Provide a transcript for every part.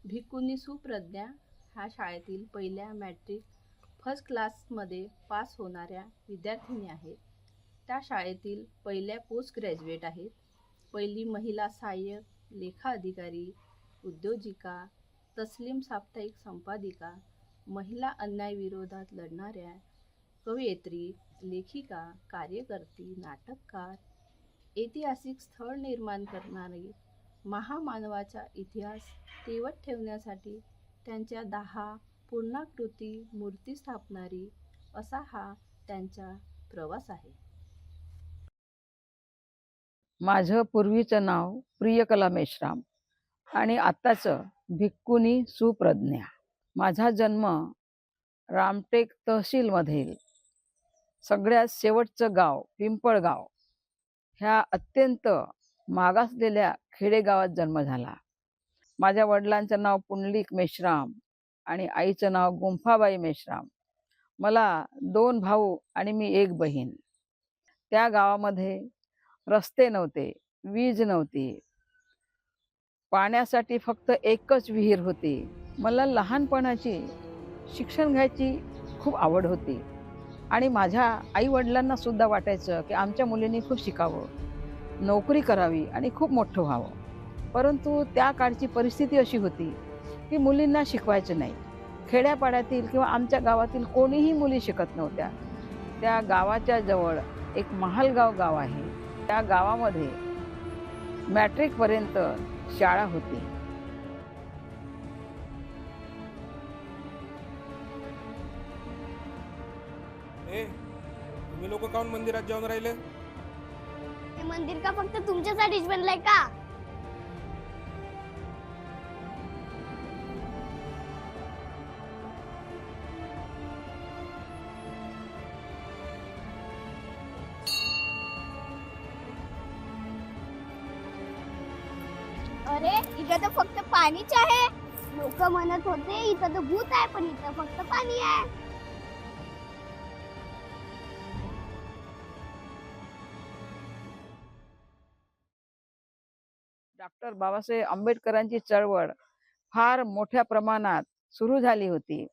भिक्खुनी सुप्रज्ञा ह्या शाळेतील पहिल्या मॅट्रिक फर्स्ट क्लासमध्ये पास होणाऱ्या विद्यार्थिनी आहेत. त्या शाळेतील पहिल्या पोस्ट ग्रॅज्युएट आहेत. पहिली महिला सहाय्यक लेखा अधिकारी, उद्योजिका, तस्लीम साप्ताहिक संपादिका, महिला अन्यायाविरोधात लढणाऱ्या, कवयित्री, लेखिका, कार्यकर्ती, नाटककार, ऐतिहासिक स्थळ निर्माण करणारी, महामानवाचा इतिहास तेवत ठेवण्यासाठी त्यांच्या 10 पूर्णाकृती मूर्ती स्थापणारी असा हा त्यांचा प्रवास आहे. माझं पूर्वीचं नाव प्रियकला मेश्राम आणि आत्ताचं भिक्खुनी सुप्रज्ञा. माझा जन्म रामटेक तहसीलमधील सगळ्यात शेवटचं गाव पिंपळगाव ह्या अत्यंत मागासलेल्या खेडेगावात जन्म झाला. माझ्या वडिलांचं नाव पुंडलिक मेश्राम आणि आईचं नाव गुंफाबाई मेश्राम. मला 2 भाऊ आणि मी 1 बहीण. त्या गावामध्ये रस्ते नव्हते, वीज नव्हती, पाण्यासाठी फक्त एकच विहीर होती. मला लहानपणाची शिक्षण घ्यायची खूप आवड होती आणि माझ्या आईवडिलांना सुद्धा वाटायचं की आमच्या मुलींनी खूप शिकावं, नोकरी करावी आणि खूप मोठं व्हावं. परंतु त्या काळची परिस्थिती अशी होती की मुलींना शिकवायचं नाही. खेड्यापाड्यातील किंवा आमच्या गावातील कोणीही मुली शिकत नव्हत्या. त्या गावाच्या जवळ एक महालगाव गाव आहे. त्या गावामध्ये मॅट्रिकपर्यंत शाळा होती. तुम्ही लोक काऊन मंदिरात जाऊन राहिले? हे मंदिर का फक्त तुमच्यासाठीच बनलंय का? अरे इथं तर फक्त पाणीच आहे. लोक म्हणत होते इथं तर भूत आहे, पण इथं फक्त पाणी आहे. डॉक्टर बाबासाहेब आंबेडकरांची चळवळ फार मोठ्या प्रमाणात सुरू झाली होती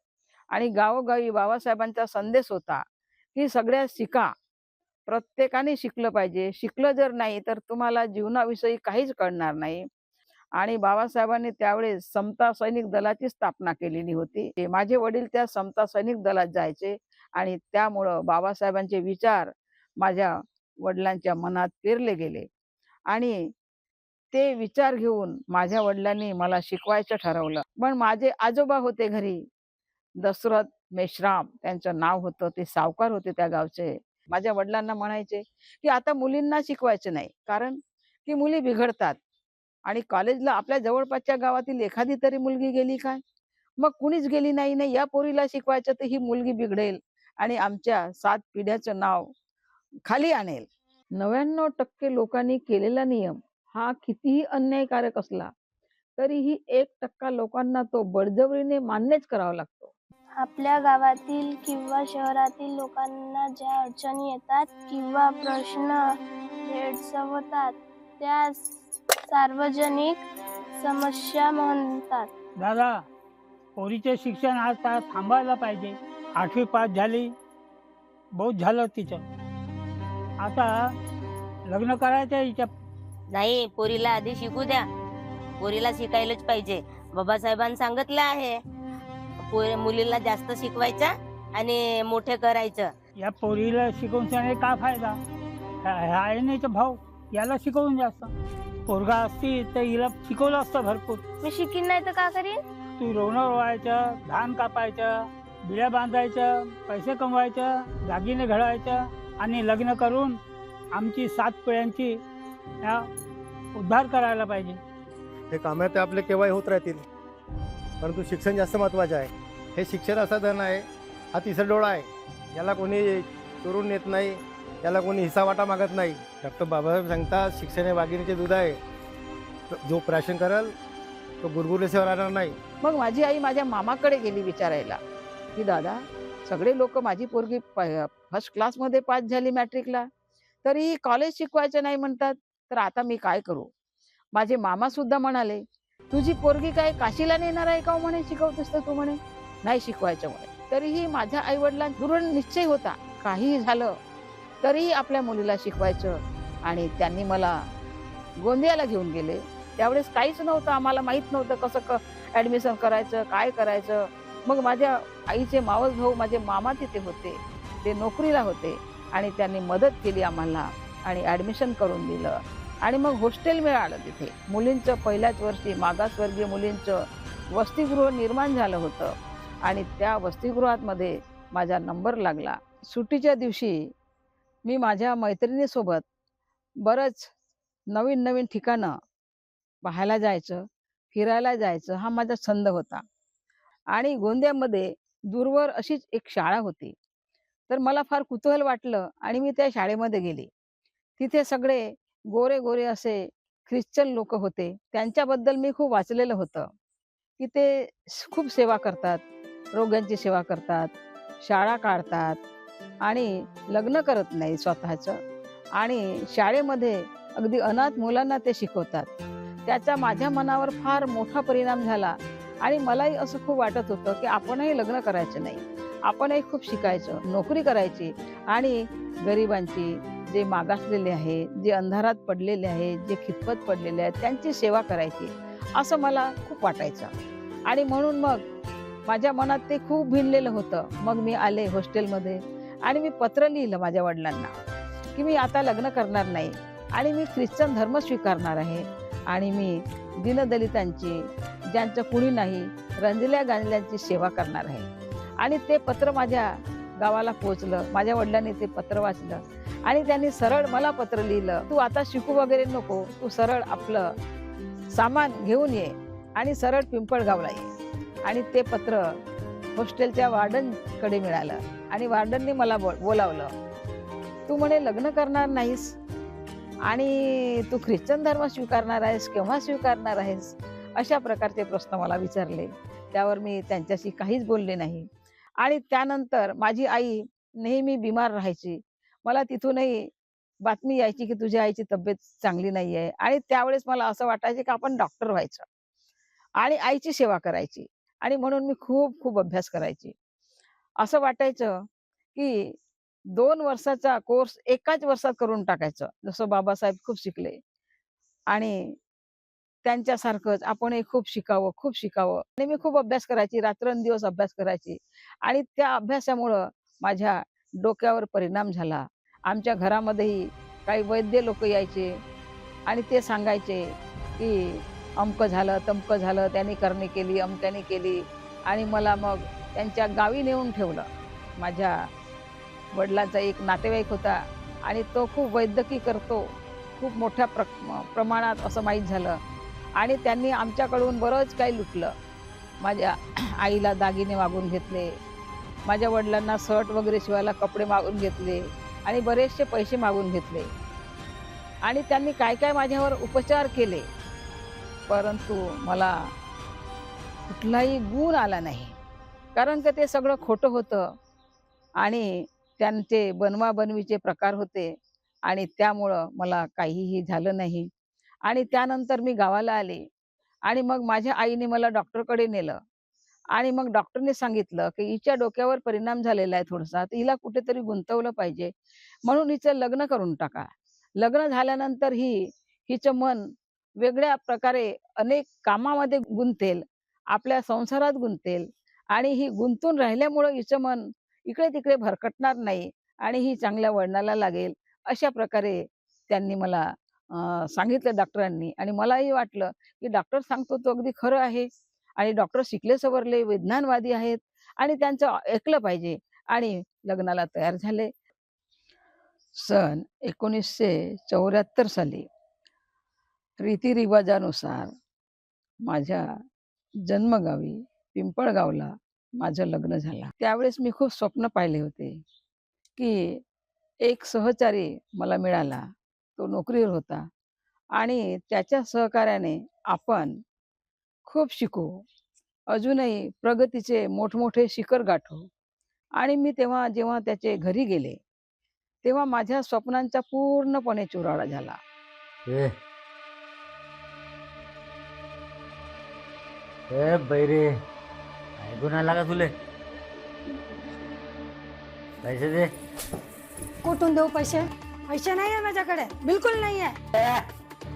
आणि गावोगावी बाबासाहेबांचा संदेश होता की सगळ्या शिका, प्रत्येकाने शिकलं पाहिजे. शिकलं जर नाही तर तुम्हाला जीवनाविषयी काहीच कळणार नाही. आणि बाबासाहेबांनी त्यावेळेस समता सैनिक दलाची स्थापना केलेली होती. माझे वडील त्या समता सैनिक दलात जायचे आणि त्यामुळं बाबासाहेबांचे विचार माझ्या वडिलांच्या मनात पेरले गेले आणि ते विचार घेऊन माझ्या वडिलांनी मला शिकवायचं ठरवलं. पण माझे आजोबा होते घरी, दशरथ मेश्राम त्यांचं नाव होतं. ते सावकार होते त्या गावचे. माझ्या वडिलांना म्हणायचे की आता मुलींना शिकवायचं नाही, कारण की मुली बिघडतात आणि कॉलेजला आपल्या जवळपासच्या गावातील एखादी तरी मुलगी गेली काय? मग कुणीच गेली नाही. नाही, या पोरीला शिकवायचं तर ही मुलगी बिघडेल आणि आमच्या 7 पिढ्याचं नाव खाली आणेल. 99% लोकांनी केलेला नियम हा कितीही अन्यायकारक असला तरीही 1% लोकांना तो बळजबरीने मान्यच करावा लागतो. आपल्या गावातील किंवा शहरातील लोकांना ज्या अडचणी येतात किंवा प्रश्न भेडसावतात त्या सार्वजनिक समस्या म्हणतात. दादा, पोरीचे शिक्षण आज थांबायला पाहिजे. 8वी पास झाली, बहुत झालं तिचं. आता लग्न करायचं हिच्या. नाही, पोरीला आधी शिकू द्या. पोरीला शिकायलाच पाहिजे. बाबासाहेबांनी सांगितलं आहे मुलीला जास्त शिकवायचं आणि मोठे करायचं. या पोरीला शिकवून का फायदा? आहे नाही तर भाऊ याला शिकवून जास्त. पोरगा असती तर हिला शिकवलं असतं भरपूर. मी शिकीन नाही तर का करीन? तू रोवणं रोवायचं, धान कापायचं, बिड्या बांधायचं, पैसे कमवायचं, दागिने घडवायचं आणि लग्न करून आमची 7 पिढ्यांची उद्धार करायला पाहिजे. हे कामं ते आपले केव्हाही होत राहतील, परंतु शिक्षण जास्त महत्त्वाचं आहे. हे शिक्षण असा धन आहे, हा तिसरा डोळा आहे. याला कोणी चोरून नेत नाही, याला कोणी हिस्सा वाटा मागत नाही. डॉक्टर बाबासाहेब सांगतात शिक्षण हे वाघिणीचे दूध आहे. जो प्राशन करेल तो गुरगुरल्याशिवाय राहणार नाही. मग माझी आई माझ्या मामाकडे गेली विचारायला की दादा, सगळे लोक माझी पोरगी फर्स्ट क्लासमध्ये पास झाली मॅट्रिकला, तरी कॉलेज शिकवायचं नाही म्हणतात, तर आता मी काय करू? माझे मामा सुद्धा म्हणाले तुझी पोरगी काय काशीला नेणार आहे का हो?" म्हणे, "शिकवतेस तर तू?" म्हणे. "नाही शिकवायचं" म्हणे. तरीही माझ्या आईवडिलांचा दृढ निश्चय होता, काहीही झालं तरीही आपल्या मुलीला शिकवायचं. आणि त्यांनी मला गोंदियाला घेऊन गेले. त्यावेळेस काहीच नव्हतं, आम्हाला माहीत नव्हतं कसं ॲडमिशन करायचं, काय करायचं. मग माझ्या आईचे मावस भाऊ, माझे मामा तिथे होते, ते नोकरीला होते आणि त्यांनी मदत केली आम्हाला आणि ॲडमिशन करून दिलं. आणि मग हॉस्टेल मिळालं तिथे. मुलींचं पहिल्याच वर्षी मागासवर्गीय मुलींचं वसतिगृह निर्माण झालं होतं आणि त्या वसतिगृहामध्ये माझा नंबर लागला. सुट्टीच्या दिवशी मी माझ्या मैत्रिणीसोबत बरंच नवीन नवीन ठिकाणं पाहायला जायचं, फिरायला जायचं हा माझा छंद होता. आणि गोंदियामध्ये दूरवर अशीच एक शाळा होती. तर मला फार कुतूहल वाटलं आणि मी त्या शाळेमध्ये गेले. तिथे सगळे गोरे-गोरे असे ख्रिश्चन लोकं होते. त्यांच्याबद्दल मी खूप वाचलेलं होतं, की ते खूप सेवा करतात, रोग्यांची सेवा करतात, शाळा काढतात आणि लग्न करत नाही स्वतःचं आणि शाळेमध्ये अगदी अनाथ मुलांना ते शिकवतात. त्याचा माझ्या मनावर फार मोठा परिणाम झाला आणि मलाही असं खूप वाटत होतं, की आपणही लग्न करायचं नाही. आपणही खूप शिकायचं, नोकरी करायची आणि गरिबांची, जे मागासलेले आहेत, जे अंधारात पडलेले आहेत, जे खितपत पडलेले आहेत, त्यांची सेवा करायची, असं मला खूप वाटायचं. आणि म्हणून मग माझ्या मनात ते खूप भिनलेलं होतं. मग मी आले हॉस्टेलमध्ये आणि मी पत्र लिहिलं माझ्या वडिलांना, की मी आता लग्न करणार नाही आणि मी ख्रिश्चन धर्म स्वीकारणार आहे आणि मी दीनदलितांची, ज्यांचं कुणी नाही, रंजल्या-गांजल्यांची सेवा करणार आहे. आणि ते पत्र माझ्या गावाला पोहोचलं. माझ्या वडिलांनी ते पत्र वाचलं आणि त्यांनी सरळ मला पत्र लिहिलं, "तू आता शिकू वगैरे नको, तू सरळ आपलं सामान घेऊन ये आणि सरळ पिंपळगावला ये." आणि ते पत्र हॉस्टेलच्या वॉर्डनकडे मिळालं आणि वॉर्डनने मला बोलावलं. "तू म्हणे लग्न करणार नाहीस आणि तू ख्रिश्चन धर्म स्वीकारणार आहेस, केव्हा स्वीकारणार आहेस?" अशा प्रकारचे प्रश्न मला विचारले. त्यावर मी त्यांच्याशी काहीच बोलले नाही. आणि त्यानंतर माझी आई नेहमी बिमार राहायची. मला तिथूनही बातमी यायची की तुझ्या आईची तब्येत चांगली नाही आहे आणि त्यावेळेस मला असं वाटायचं की आपण डॉक्टर व्हायचं आणि आईची सेवा करायची. आणि म्हणून मी खूप खूप अभ्यास करायची. असं वाटायचं की 2 वर्षाचा कोर्स एकाच वर्षात करून टाकायचं. जसं बाबासाहेब खूप शिकले आणि त्यांच्यासारखंच आपणही खूप शिकावं, खूप शिकावं. आणि मी खूप अभ्यास करायची, रात्रंदिवस अभ्यास करायची आणि त्या अभ्यासामुळं माझ्या डोक्यावर परिणाम झाला. आमच्या घरामध्येही काही वैद्य लोकं यायचे आणि ते सांगायचे, की अमकं झालं, तमकं झालं, त्याने करणी केली, अमक्याने केली आणि मला मग त्यांच्या गावी नेऊन ठेवलं. माझ्या वडिलांचा एक नातेवाईक होता आणि तो खूप वैद्यकीय करतो, खूप मोठ्या प्रमाणात असं माहीत झालं आणि त्यांनी आमच्याकडून बरंच काही लुटलं. माझ्या आईला दागिने मागून घेतले, माझ्या वडिलांना शर्ट वगैरे शिवायला कपडे मागून घेतले आणि बरेचसे पैसे मागून घेतले आणि त्यांनी काय काय माझ्यावर उपचार केले, परंतु मला कुठलाही गुण आला नाही. कारण की ते सगळं खोटं होतं आणि त्यांचे बनवाबनवीचे प्रकार होते आणि त्यामुळं मला काहीही झालं नाही. आणि त्यानंतर मी गावाला आले आणि मग माझ्या आईने मला डॉक्टरकडे नेलं आणि मग डॉक्टरने सांगितलं, की हिच्या डोक्यावर परिणाम झालेला आहे थोडासा, तर हिला कुठेतरी गुंतवलं पाहिजे, म्हणून हिचं लग्न करून टाका. लग्न झाल्यानंतर हिचं मन वेगळ्या प्रकारे अनेक कामामध्ये गुंतेल, आपल्या संसारात गुंतेल आणि ही गुंतून राहिल्यामुळं हिचं मन इकडे-तिकडे भरकटणार नाही आणि ही चांगल्या वळणाला लागेल. अशा प्रकारे त्यांनी मला सांगितलं डॉक्टरांनी आणि मलाही वाटलं, की डॉक्टर सांगतो तो अगदी खरं आहे आणि डॉक्टर शिकले सवरले, विज्ञानवादी आहेत आणि त्यांचं ऐकलं पाहिजे आणि लग्नाला तयार झाले. सन 1974 साली रीतिरिवाजानुसार माझ्या जन्मगावी पिंपळगावला माझं लग्न झालं. त्यावेळेस मी खूप स्वप्न पाहिले होते, की एक सहचारी मला मिळाला. तो नोकरीवर होता आणि त्याच्या सहकार्याने आपण खूप शिकू, अजूनही प्रगतीचे मोठमोठे शिखर गाठू. आणि मी जेव्हा त्याचे घरी गेले, तेव्हा माझ्या स्वप्नांचा पूर्णपणे चुराडा झाला. ए बैरे ऐकून आला का तुले? पैसे दे. कुठून देऊ पैसे? पैसे नाही आहे माझ्याकडे, बिलकुल नाही आहे.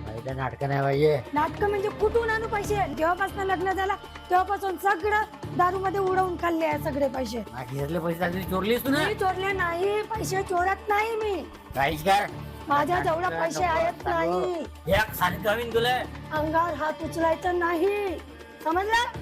पैसे नाटकं नाही पाहिजे. नाटकं म्हणजे कुठून आणू पैसे? जेव्हापासून लग्न झालं तेव्हापासून सगळं दारू मध्ये उडवून खाल्ले आहे सगळे पैसे. घेतले पैसे रात्री चोरलीस तू ना? मी चोरले नाही, पैसे चोरत नाही मी. काहीच कर. माझ्या जेवढा पैसे आहेत नाही. एक सांगितलं आम्ही तुला. अंगावर हात उचलायचा नाही, समजलं?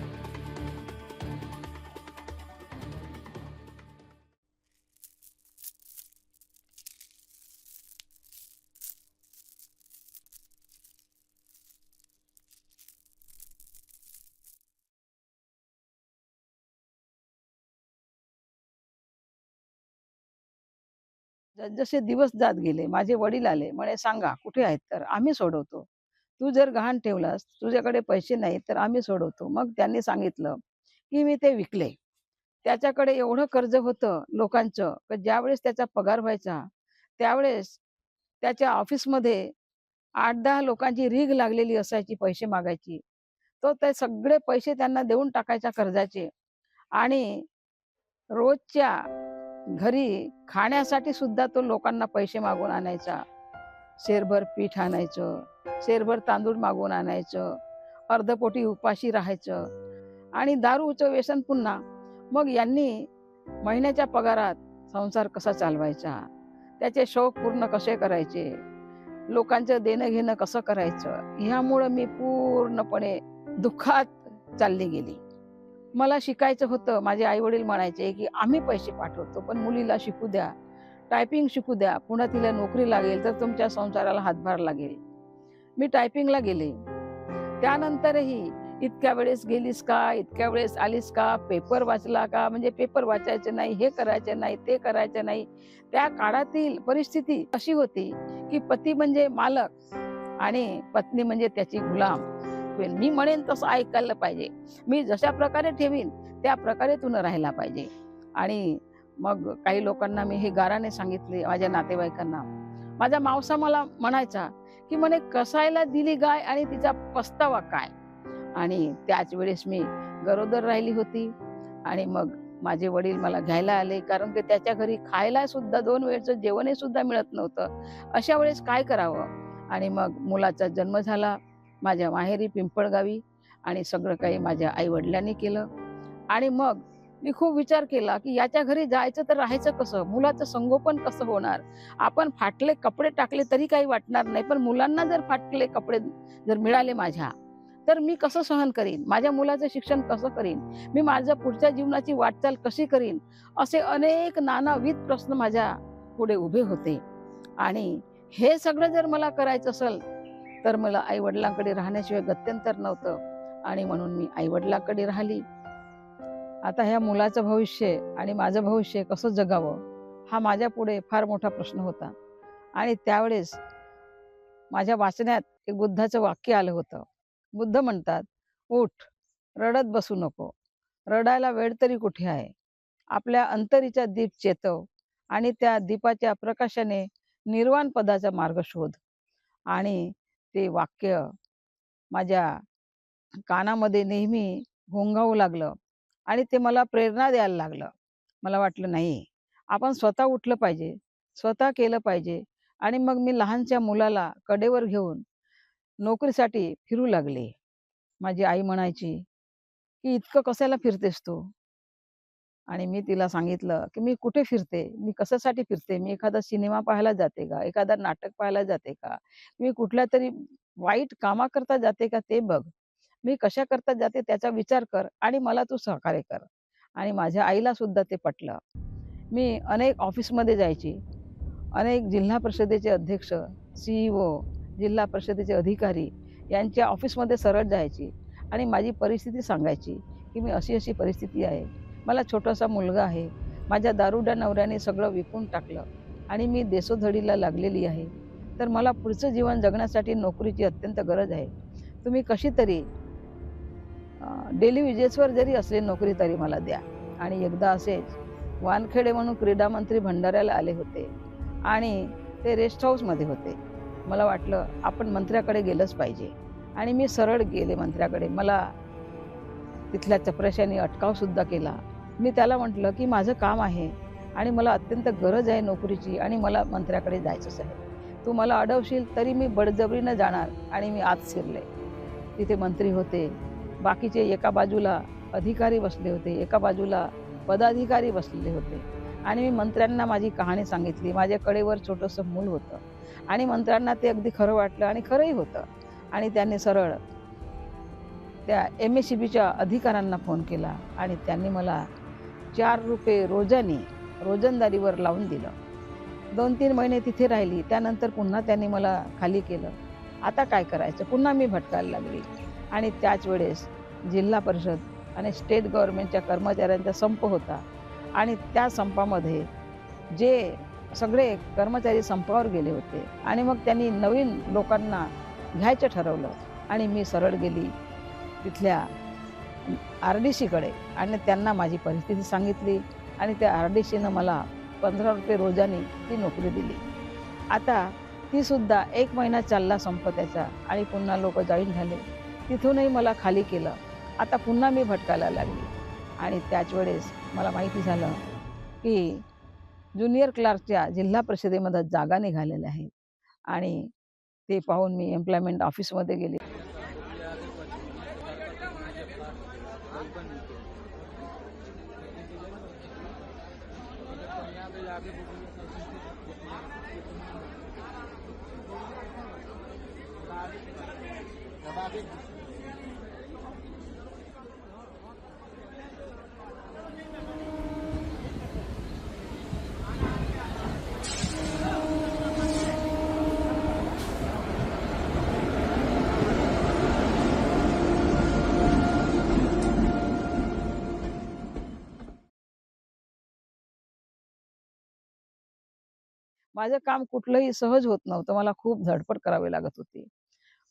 जसे दिवस जात गेले माझे वडील आले, म्हणे सांगा कुठे आहेत? तर आम्ही सोडवतो. तू जर गहाण ठेवलास, तुझ्याकडे पैसे नाही तर आम्ही सोडवतो. मग त्यांनी सांगितलं की मी ते विकले. त्याच्याकडे एवढं कर्ज होतं लोकांचं की ज्यावेळेस त्याचा पगार व्हायचा त्यावेळेस त्याच्या ऑफिसमध्ये 8-10 लोकांची रीघ लागलेली असायची पैसे मागायची. तो ते सगळे पैसे त्यांना देऊन टाकायचा कर्जाचे आणि रोजच्या घरी खाण्यासाठी सुद्धा तो लोकांना पैसे मागून आणायचा. शेरभर पीठ आणायचं, शेरभर तांदूळ मागून आणायचं, अर्धपोटी उपाशी राहायचं आणि दारूचं व्यसन पुन्हा. मग यांनी महिन्याच्या पगारात संसार कसा चालवायचा, त्याचे शौक पूर्ण कसे करायचे, लोकांचं देणं घेणं कसं करायचं, ह्यामुळं मी पूर्णपणे दुःखात चालली गेली. मला शिकायचं होतं. माझे आई वडील म्हणायचे की आम्ही पैसे पाठवतो पण मुलीला शिकू द्या, टायपिंग शिकू द्या, पुन्हा तिला नोकरी लागेल तर तुमच्या संसाराला हातभार लागेल. मी टायपिंगला गेले. त्यानंतरही इतक्या वेळेस गेलीस का, इतक्या वेळेस आलीस का, पेपर वाचला का, म्हणजे पेपर वाचायचे नाही, हे करायचे नाही, ते करायचे नाही. त्या काळातील परिस्थिती अशी होती की पती म्हणजे मालक आणि पत्नी म्हणजे त्याची गुलाम. मी म्हणेन तसं ऐकायला पाहिजे, मी जशा प्रकारे ठेवीन त्या प्रकारे तू न राहायला पाहिजे. आणि मग काही लोकांना मी हे गाराने सांगितले, माझ्या नातेवाईकांना. माझा मावसा मला म्हणायचा की म्हणे कसायला दिली गाय आणि तिचा पस्तावा काय. आणि त्याच वेळेस मी गरोदर राहिली होती आणि मग माझे वडील मला घ्यायला आले, कारण की त्याच्या घरी खायला सुद्धा 2 वेळचं जेवणही सुद्धा मिळत नव्हतं. अशा वेळेस काय करावं. आणि मग मुलाचा जन्म झाला माझ्या माहेरी पिंपळगावी आणि सगळं काही माझ्या आई वडिलांनी केलं. आणि मग मी खूप विचार केला की याच्या घरी जायचं तर राहायचं कसं, मुलाचं संगोपन कसं होणार. आपण फाटले कपडे टाकले तरी काही वाटणार नाही, पण मुलांना जर फाटले कपडे जर मिळाले माझ्या तर मी कसं सहन करीन, माझ्या मुलाचं शिक्षण कसं करीन, मी माझ्या पुढच्या जीवनाची वाटचाल कशी करीन. असे अनेक नानाविध प्रश्न माझ्या पुढे उभे होते. आणि हे सगळं जर मला करायचं असेल तर मला आई वडिलांकडे राहण्याशिवाय गत्यंतर नव्हतं. आणि म्हणून मी आई वडिलांकडे राहिली. आता ह्या मुलाचं भविष्य आणि माझं भविष्य कसं जगावं हा माझ्या पुढे फार मोठा प्रश्न होता. आणि त्यावेळेस माझ्या वाचण्यात एक बुद्धाचं वाक्य आलं होतं. बुद्ध म्हणतात, उठ, रडत बसू नको, रडायला वेळ तरी कुठे आहे. आपल्या अंतरीचा दीप चेतव आणि त्या दीपाच्या प्रकाशाने निर्वाण पदाचा मार्ग शोध. आणि ते वाक्य माझ्या कानामध्ये नेहमी घोंघावू लागलं आणि ते मला प्रेरणा द्यायला लागलं. मला वाटलं नाही, आपण स्वतः उठलं पाहिजे, स्वतः केलं पाहिजे. आणि मग मी लहानच्या मुलाला कडेवर घेऊन नोकरीसाठी फिरू लागले. माझी आई म्हणायची की इतकं कशाला फिरतेस तू. आणि मी तिला सांगितलं की मी कुठे फिरते, मी कशासाठी फिरते, मी एखादा सिनेमा पाहायला जाते का, एखादा नाटक पाहायला जाते का, मी कुठल्या तरी वाईट कामाकरता जाते का ते बघ, मी कशा करता जाते त्याचा विचार कर आणि मला तू सहकार्य कर. आणि माझ्या आईला सुद्धा ते पटलं. मी अनेक ऑफिसमध्ये जायची, अनेक जिल्हा परिषदेचे अध्यक्ष, CEO, जिल्हा परिषदेचे अधिकारी यांच्या ऑफिसमध्ये सरळ जायची आणि माझी परिस्थिती सांगायची की मी अशी अशी परिस्थिती आहे, मला छोटासा मुलगा आहे, माझ्या दारुड्या नवऱ्याने सगळं विकून टाकलं आणि मी देशोधडीला लागलेली आहे, तर मला पुढचं जीवन जगण्यासाठी नोकरीची अत्यंत गरज आहे. तुम्ही कशी तरी डेली विजेसवर जरी असले नोकरी तरी मला द्या. आणि एकदा असेच वानखेडे म्हणून क्रीडा मंत्री भंडाऱ्याला आले होते आणि ते रेस्ट हाऊसमध्ये होते. मला वाटलं आपण मंत्र्याकडे गेलंच पाहिजे आणि मी सरळ गेले मंत्र्याकडे. मला तिथल्या चपराशांनी अटकाव सुद्धा केला. मी त्याला म्हटलं की माझं काम आहे आणि मला अत्यंत गरज आहे नोकरीची आणि मला मंत्र्याकडे जायचंच आहे. तू मला अडवशील तरी मी बळजबरीनं जाणार आणि मी आत शिरले. तिथे मंत्री होते, बाकीचे एका बाजूला अधिकारी बसले होते, एका बाजूला पदाधिकारी बसलेले होते आणि मी मंत्र्यांना माझी कहाणी सांगितली. माझ्या कडेवर छोटंसं मूल होतं आणि मंत्र्यांना ते अगदी खरं वाटलं आणि खरंही होतं आणि त्यांनी सरळ त्या MSCBच्या अधिकाऱ्यांना फोन केला आणि त्यांनी मला 4 रुपये रोजंदारीवर लावून दिलं. 2-3 महिने तिथे राहिली. त्यानंतर पुन्हा त्यांनी मला खाली केलं. आता काय करायचं, पुन्हा मी भटकायला लागली आणि त्याच वेळेस जिल्हा परिषद आणि स्टेट गव्हर्नमेंटच्या कर्मचाऱ्यांचा संप होता आणि त्या संपामध्ये जे सगळे कर्मचारी संपावर गेले होते आणि मग त्यांनी नवीन लोकांना घ्यायचं ठरवलं आणि मी सरळ गेली तिथल्या RDCकडे आणि त्यांना माझी परिस्थिती सांगितली आणि त्या RDCनं मला 15 रुपये रोजानी ती नोकरी दिली. आता ती सुद्धा 1 महिना चालला संप त्याचा आणि पुन्हा लोक जॉईन झाले. तिथूनही मला खाली केलं. आता पुन्हा मी भटकायला लागली आणि त्याच वेळेस मला माहिती झालं की ज्युनियर क्लार्कच्या जिल्हा परिषदेमध्ये जागा निघालेल्या आहेत आणि ते पाहून मी एम्प्लॉयमेंट ऑफिसमध्ये गेले. माझं काम कुठलंही सहज होत नव्हतं. मला खूप धडपड करावी लागत होती.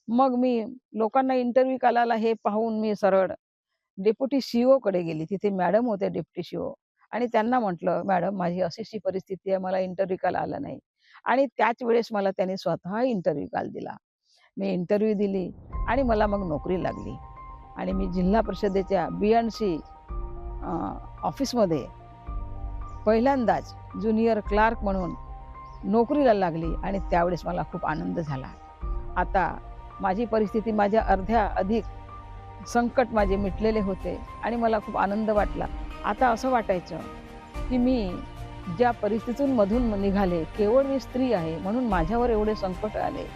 मग मी लोकांना इंटरव्ह्यू काढायला हे पाहून मी सरळ डेप्युटी CO कडे गेली. तिथे मॅडम होते डेप्युटी CO आणि त्यांना म्हटलं, मॅडम माझी अशी परिस्थिती आहे, मला इंटरव्ह्यू काल आला नाही आणि त्याच वेळेस मला त्यांनी स्वतः इंटरव्ह्यू काल दिला. मी इंटरव्ह्यू दिली आणि मला मग नोकरी लागली आणि मी जिल्हा परिषदेच्या B&C ऑफिसमध्ये पहिल्यांदाच ज्युनियर क्लार्क म्हणून नोकरीला लागली आणि त्यावेळेस मला खूप आनंद झाला. आता माझी परिस्थिती माझ्या अर्ध्या अधिक संकट माझे मिटलेले होते आणि मला खूप आनंद वाटला. आता असं वाटायचं की मी ज्या परिस्थितीतून मधून निघाले, केवळ मी स्त्री आहे म्हणून माझ्यावर एवढे संकट आले,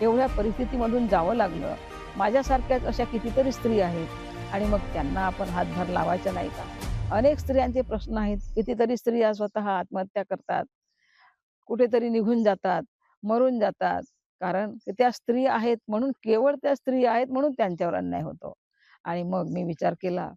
एवढ्या परिस्थितीमधून जावं लागलं. माझ्यासारख्याच अशा कितीतरी स्त्री आहेत आणि मग त्यांना आपण हातभार लावायचा नाही का? अनेक स्त्रियांचे प्रश्न आहेत. कितीतरी स्त्रिया स्वतः आत्महत्या करतात, कुठेतरी निघून जातात, मरून जातात, कारण त्या स्त्री आहेत म्हणून, केवळ त्या स्त्री आहेत म्हणून त्यांच्यावर अन्याय होतो. आणि मग मी विचार केला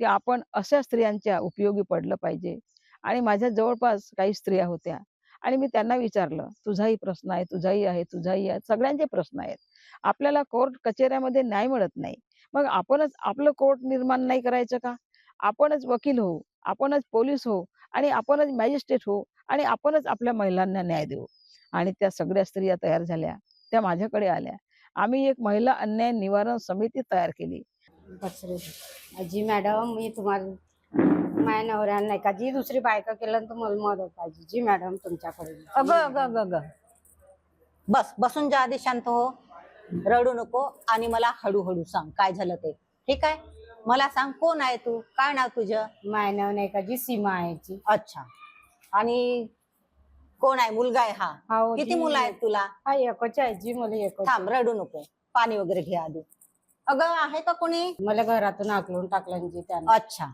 की आपण अशा स्त्रियांच्या उपयोगी पडलं पाहिजे आणि माझ्या जवळपास काही स्त्रिया होत्या आणि मी त्यांना विचारलं, तुझाही प्रश्न आहे, तुझाही आहे, तुझाही आहे, सगळ्यांचे प्रश्न आहेत. आपल्याला कोर्ट कचेऱ्यामध्ये न्याय मिळत नाही, मग आपणच आपलं कोर्ट निर्माण नाही करायचं का? आपणच वकील होऊ, आपणच पोलीस होऊ आणि आपणच मॅजिस्ट्रेट होऊ आणि आपणच आपल्या महिलांना न्याय देऊ. आणि त्या सगळ्या स्त्रिया तयार झाल्या, त्या माझ्याकडे आल्या. आम्ही एक महिला अन्याय निवारण समिती तयार केली. जी मॅडम, मी तुम्हाला माझ्या नवऱ्यानं नाही का जी दुसरी बायका केलं तर मला मदत पाहिजे. जी मॅडम तुमच्याकडे. अगं बस, बसून जा आधी, शांत हो, रडू नको आणि मला हळूहळू सांग काय झालं ते. ठीक आहे, मला सांग कोण आहे तू, काय नाव तुझं? माझ्या नाव नाही का जी सीमा आहे जी. अच्छा, आणि कोण आहे, मुलगा आहे हा? हो, किती मुलं आहेत तुला? हा एकच आहे जी, मला एकच. थांब, रडू नको, पाणी वगैरे घे आधी. अगं आहे का कोणी? मला घरातून हाकलून टाकलं जी त्यानं. अच्छा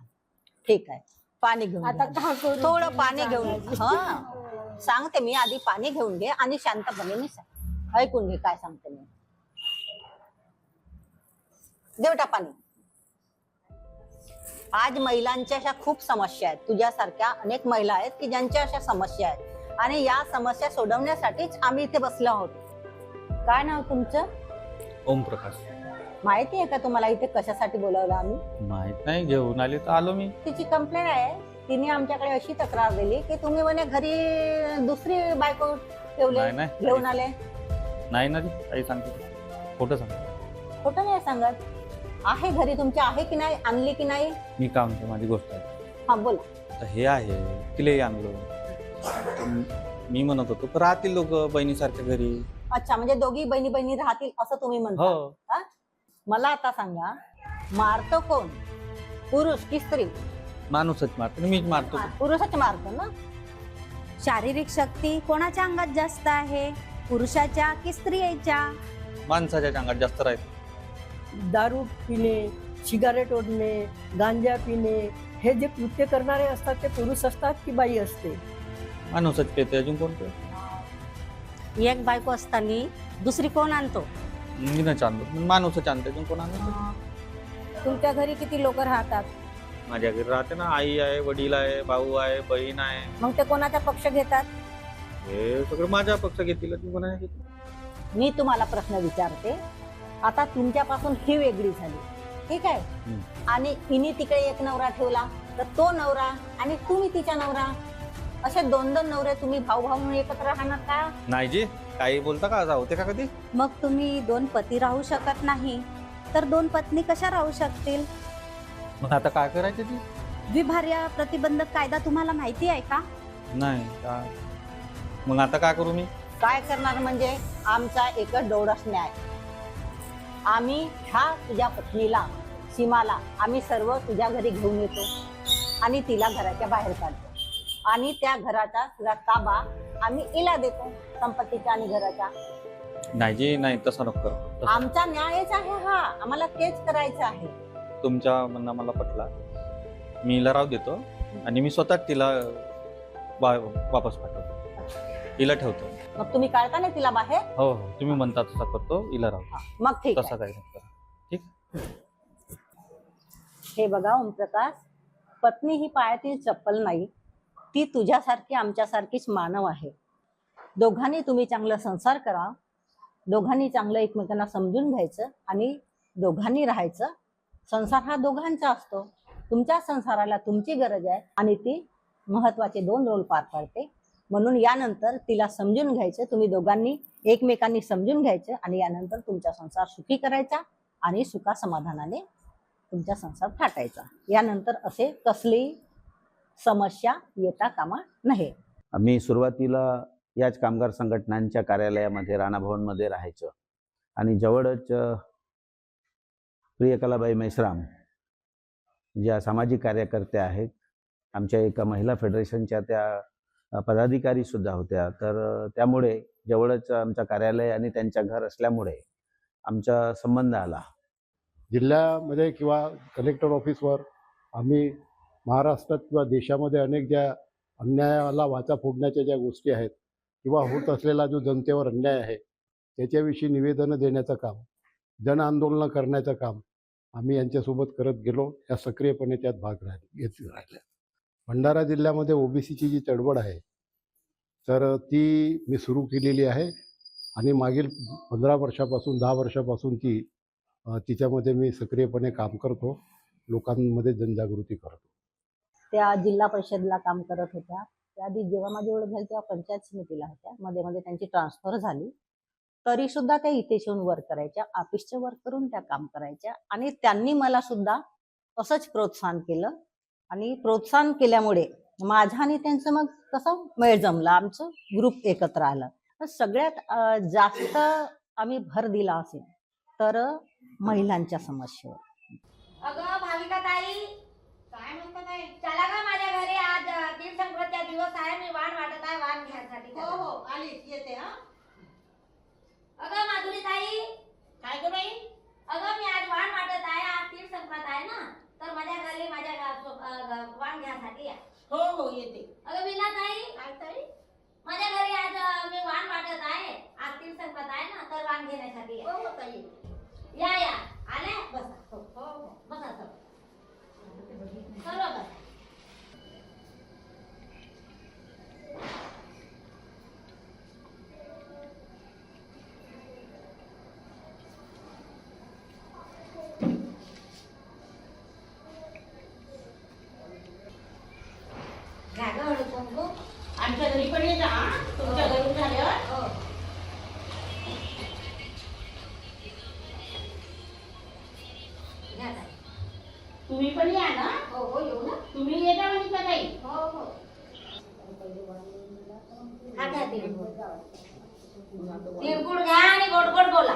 ठीक आहे, पाणी घेऊन आता घे. काय करू? थोडं पाणी घेऊन हा सांगते मी, आधी पाणी घेऊन घे आणि शांतपणे मी सांग, ऐकून घे काय सांगते मी. देवटा पाणी. आज महिलांच्या अशा खूप समस्या आहेत, तुझ्यासारख्या अनेक महिला आहेत की ज्यांच्या अशा समस्या आहेत आणि या समस्या सोडवण्यासाठीच आम्ही इथे बसलो आहोत. काय नाव तुमचं? ओम प्रकाश. माहिती आहे का तुम्हाला इथे कशासाठी बोलावलं आम्ही? माहित नाही, घेऊन आले तर आलो मी. तिची कंप्लेंट आहे, तिने आमच्याकडे अशी तक्रार दिली की तुम्ही म्हणे घरी दुसरी बायको ठेवले, घेऊन आले. नाही ना, काही सांगते खोटं सांग. खोटं नाही सांगत, आहे घरी तुमच्या, आहे की नाही, आणली की नाही? मी काय म्हणतो, माझी गोष्ट आहे. हा बोला. तर हे आहे, तिलाही आणलो. मी म्हणत होतो तर राहतील लोक बहिणीसारख्या घरी. अच्छा, म्हणजे दोघी बहिणी बहिणी राहतील असं तुम्ही म्हणता. हो. हा? मला आता सांगा, मारतो कोण, पुरुष की स्त्री? माणूसच मारतो, मीच मारतो. पुरुषच मारतो ना. शारीरिक शक्ती कोणाच्या अंगात जास्त आहे, पुरुषाच्या की स्त्रियेच्या? माणसाच्या अंगात जास्त राहते. दारू पिणे, सिगारेट ओढणे, गांजा पिणे, हे जे कृत्य करणारे असतात ते पुरुष असतात की बाई असते? माणूसच पेते, अजून कोण पे? एक बायको असताना दुसरी कोण आणतो? मी नाही चांदतो, माणूसच आणते, अजून कोण आणतो? तुमच्या घरी किती लोक राहतात? माझ्या घरी राहते ना, आई आहे, वडील आहे, भाऊ आहे, बहीण आहे. मग ते कोणाचा पक्ष घेतात? हे सगळं माझा पक्ष घेतील, अजून कोणा घेतील? मी तुम्हाला प्रश्न विचारते. आता तुमच्यापासून ही वेगळी झाली, ठीक आहे, आणि हिने तिकडे एक नवरा ठेवला, तर तो नवरा आणि तुम्ही तिचा नवरा, असे दोन दोन नवरे तुम्ही भाऊ भाऊ म्हणून एकत्र राहणार का? नाही जी, काही बोलता का? असं होते का कधी? मग तुम्ही दोन पती राहू शकत नाही तर दोन पत्नी कशा राहू शकतील? मग आता काय करायचं ती? द्विभार्या प्रतिबंधक कायदा तुम्हाला माहिती आहे का? नाही का? मग आता काय करू मी? काय करणार म्हणजे आमचा एकच डोळस न्याय. आम्ही ह्या तुझ्या पत्नीला, सीमाला, आम्ही सर्व तुझ्या घरी घेऊन येतो आणि तिला घराच्या बाहेर काढतो आणि त्या घराचा तुला ताबा आम्ही इला देतो, संपत्तीचा आणि घराचा. नाही जी, नाही, तसं नको करू. आमचा न्यायच आहे हा, आम्हाला तेच करायचं आहे. तुमच्या म्हणणं मला पटला. मी हिला राहू देतो आणि मी स्वतः तिला वापस पाठवतो, हिला ठेवतो. मग तुम्ही काढता ना तिला बाहेर? हो हो, तुम्ही म्हणता तसं करतो, हिला राहू. मग ठीक तसं आहे. काही नाही करा. ठीक. हे बघा ओमप्रकाश, पत्नी ही पायातील चप्पल नाही, ती तुझ्यासारखी आमच्यासारखीच मानव आहे. दोघांनी तुम्ही चांगला संसार करा, दोघांनी चांगलं एकमेकांना समजून घ्यायचं आणि दोघांनी राहायचं. संसार हा दोघांचा असतो. तुमच्या संसाराला तुमची गरज आहे आणि ती महत्वाचे 2 रोल पार पाडते. म्हणून यानंतर तिला समजून घ्यायचं, तुम्ही दोघांनी एकमेकांनी समजून घ्यायचं आणि यानंतर तुमचा संसार सुखी करायचा आणि सुखा समाधानाने तुमचा संसार थाटायचा. यानंतर असे कसलीही समस्या येता कामा नये. आम्ही सुरुवातीला याच कामगार संघटनांच्या कार्यालयामध्ये राणा भवनमध्ये राहायचो आणि जवळच प्रियकलाबाई मेश्राम ज्या सामाजिक कार्यकर्त्या आहेत, आमच्या एका महिला फेडरेशनच्या त्या पदाधिकारी सुद्धा होत्या. तर त्यामुळे जवळच आमचं कार्यालय आणि त्यांच्या घर असल्यामुळे आमचा संबंध आला. जिल्ह्यामध्ये किंवा कलेक्टर ऑफिसवर आम्ही महाराष्ट्रात किंवा देशामध्ये अनेक ज्या अन्यायाला वाचा फोडण्याच्या ज्या गोष्टी आहेत किंवा होत असलेला जो जनतेवर अन्याय आहे त्याच्याविषयी निवेदनं देण्याचं काम, जन आंदोलनं करण्याचं काम आम्ही यांच्यासोबत करत गेलो. या सक्रियपणे त्यात भाग घेत राहिल्या. भंडारा जिल्ह्यामध्ये ओबीसीची जी चळवळ आहे तर ती मी सुरू केलेली आहे आणि मागील 15 वर्षापासून 10 वर्षापासून तिच्यामध्ये मी सक्रियपणे काम करतो, लोकांमध्ये जनजागृती करतो. त्या जिल्हा परिषदला काम करत होत्या. त्याआधी जेव्हा माझी ओळख झाली तेव्हा पंचायत समितीला होत्या. मध्ये मध्ये त्यांची ट्रान्सफर झाली, तरी सुद्धा त्या इथेच येऊन वर्क करायच्या, ऑफिसचं वर्क करून त्या काम करायच्या आणि त्यांनी मला सुद्धा असंच प्रोत्साहन केलं आणि प्रोत्साहन केल्यामुळे माझ्या आणि त्यांचं मग कसं मेळ जमला, आमचं ग्रुप एकत्र आलं. तर सगळ्यात जास्त आम्ही भर दिला असेल तर महिलांच्या समस्येवर. अगं भाविका ताई, काय म्हणतात ताई? चला का माझ्या घरी, आज तीन संक्रांतीचा दिवस आहे, मी वाण वाटत आहे, वाण घ्यायसाठी. हो हो, आलीच, येते. हा अगं माधुरी ताई, काय गं बाई? अगं मी आज वाण वाटत आहे, आज तीन संक्रांत आहे ना, तर माझ्या घरी माझ्या वाण घ्यायसाठी या. हो हो, येते. अगं विना ताई, काय ताई? माझ्या घरी आज मी वाण वाटत आहे, आज तीन संक्रांत आहे ना, तर वाण घेण्यासाठी या. हो हो ताई, या या. आले? बसा. हो हो हो, बसा सर्व बसा. घ्या गं हळू कुंकू. आमच्या घरी पण येता, तुमच्या घरून झाल्यावर. हो. तुम्ही पण या ना. हो हो येऊ ना. तुम्ही येता म्हणजे ताई. हो हो. हा घ्या तिळगुळ. तिळगुळ घ्या आणि गोड गोड बोला.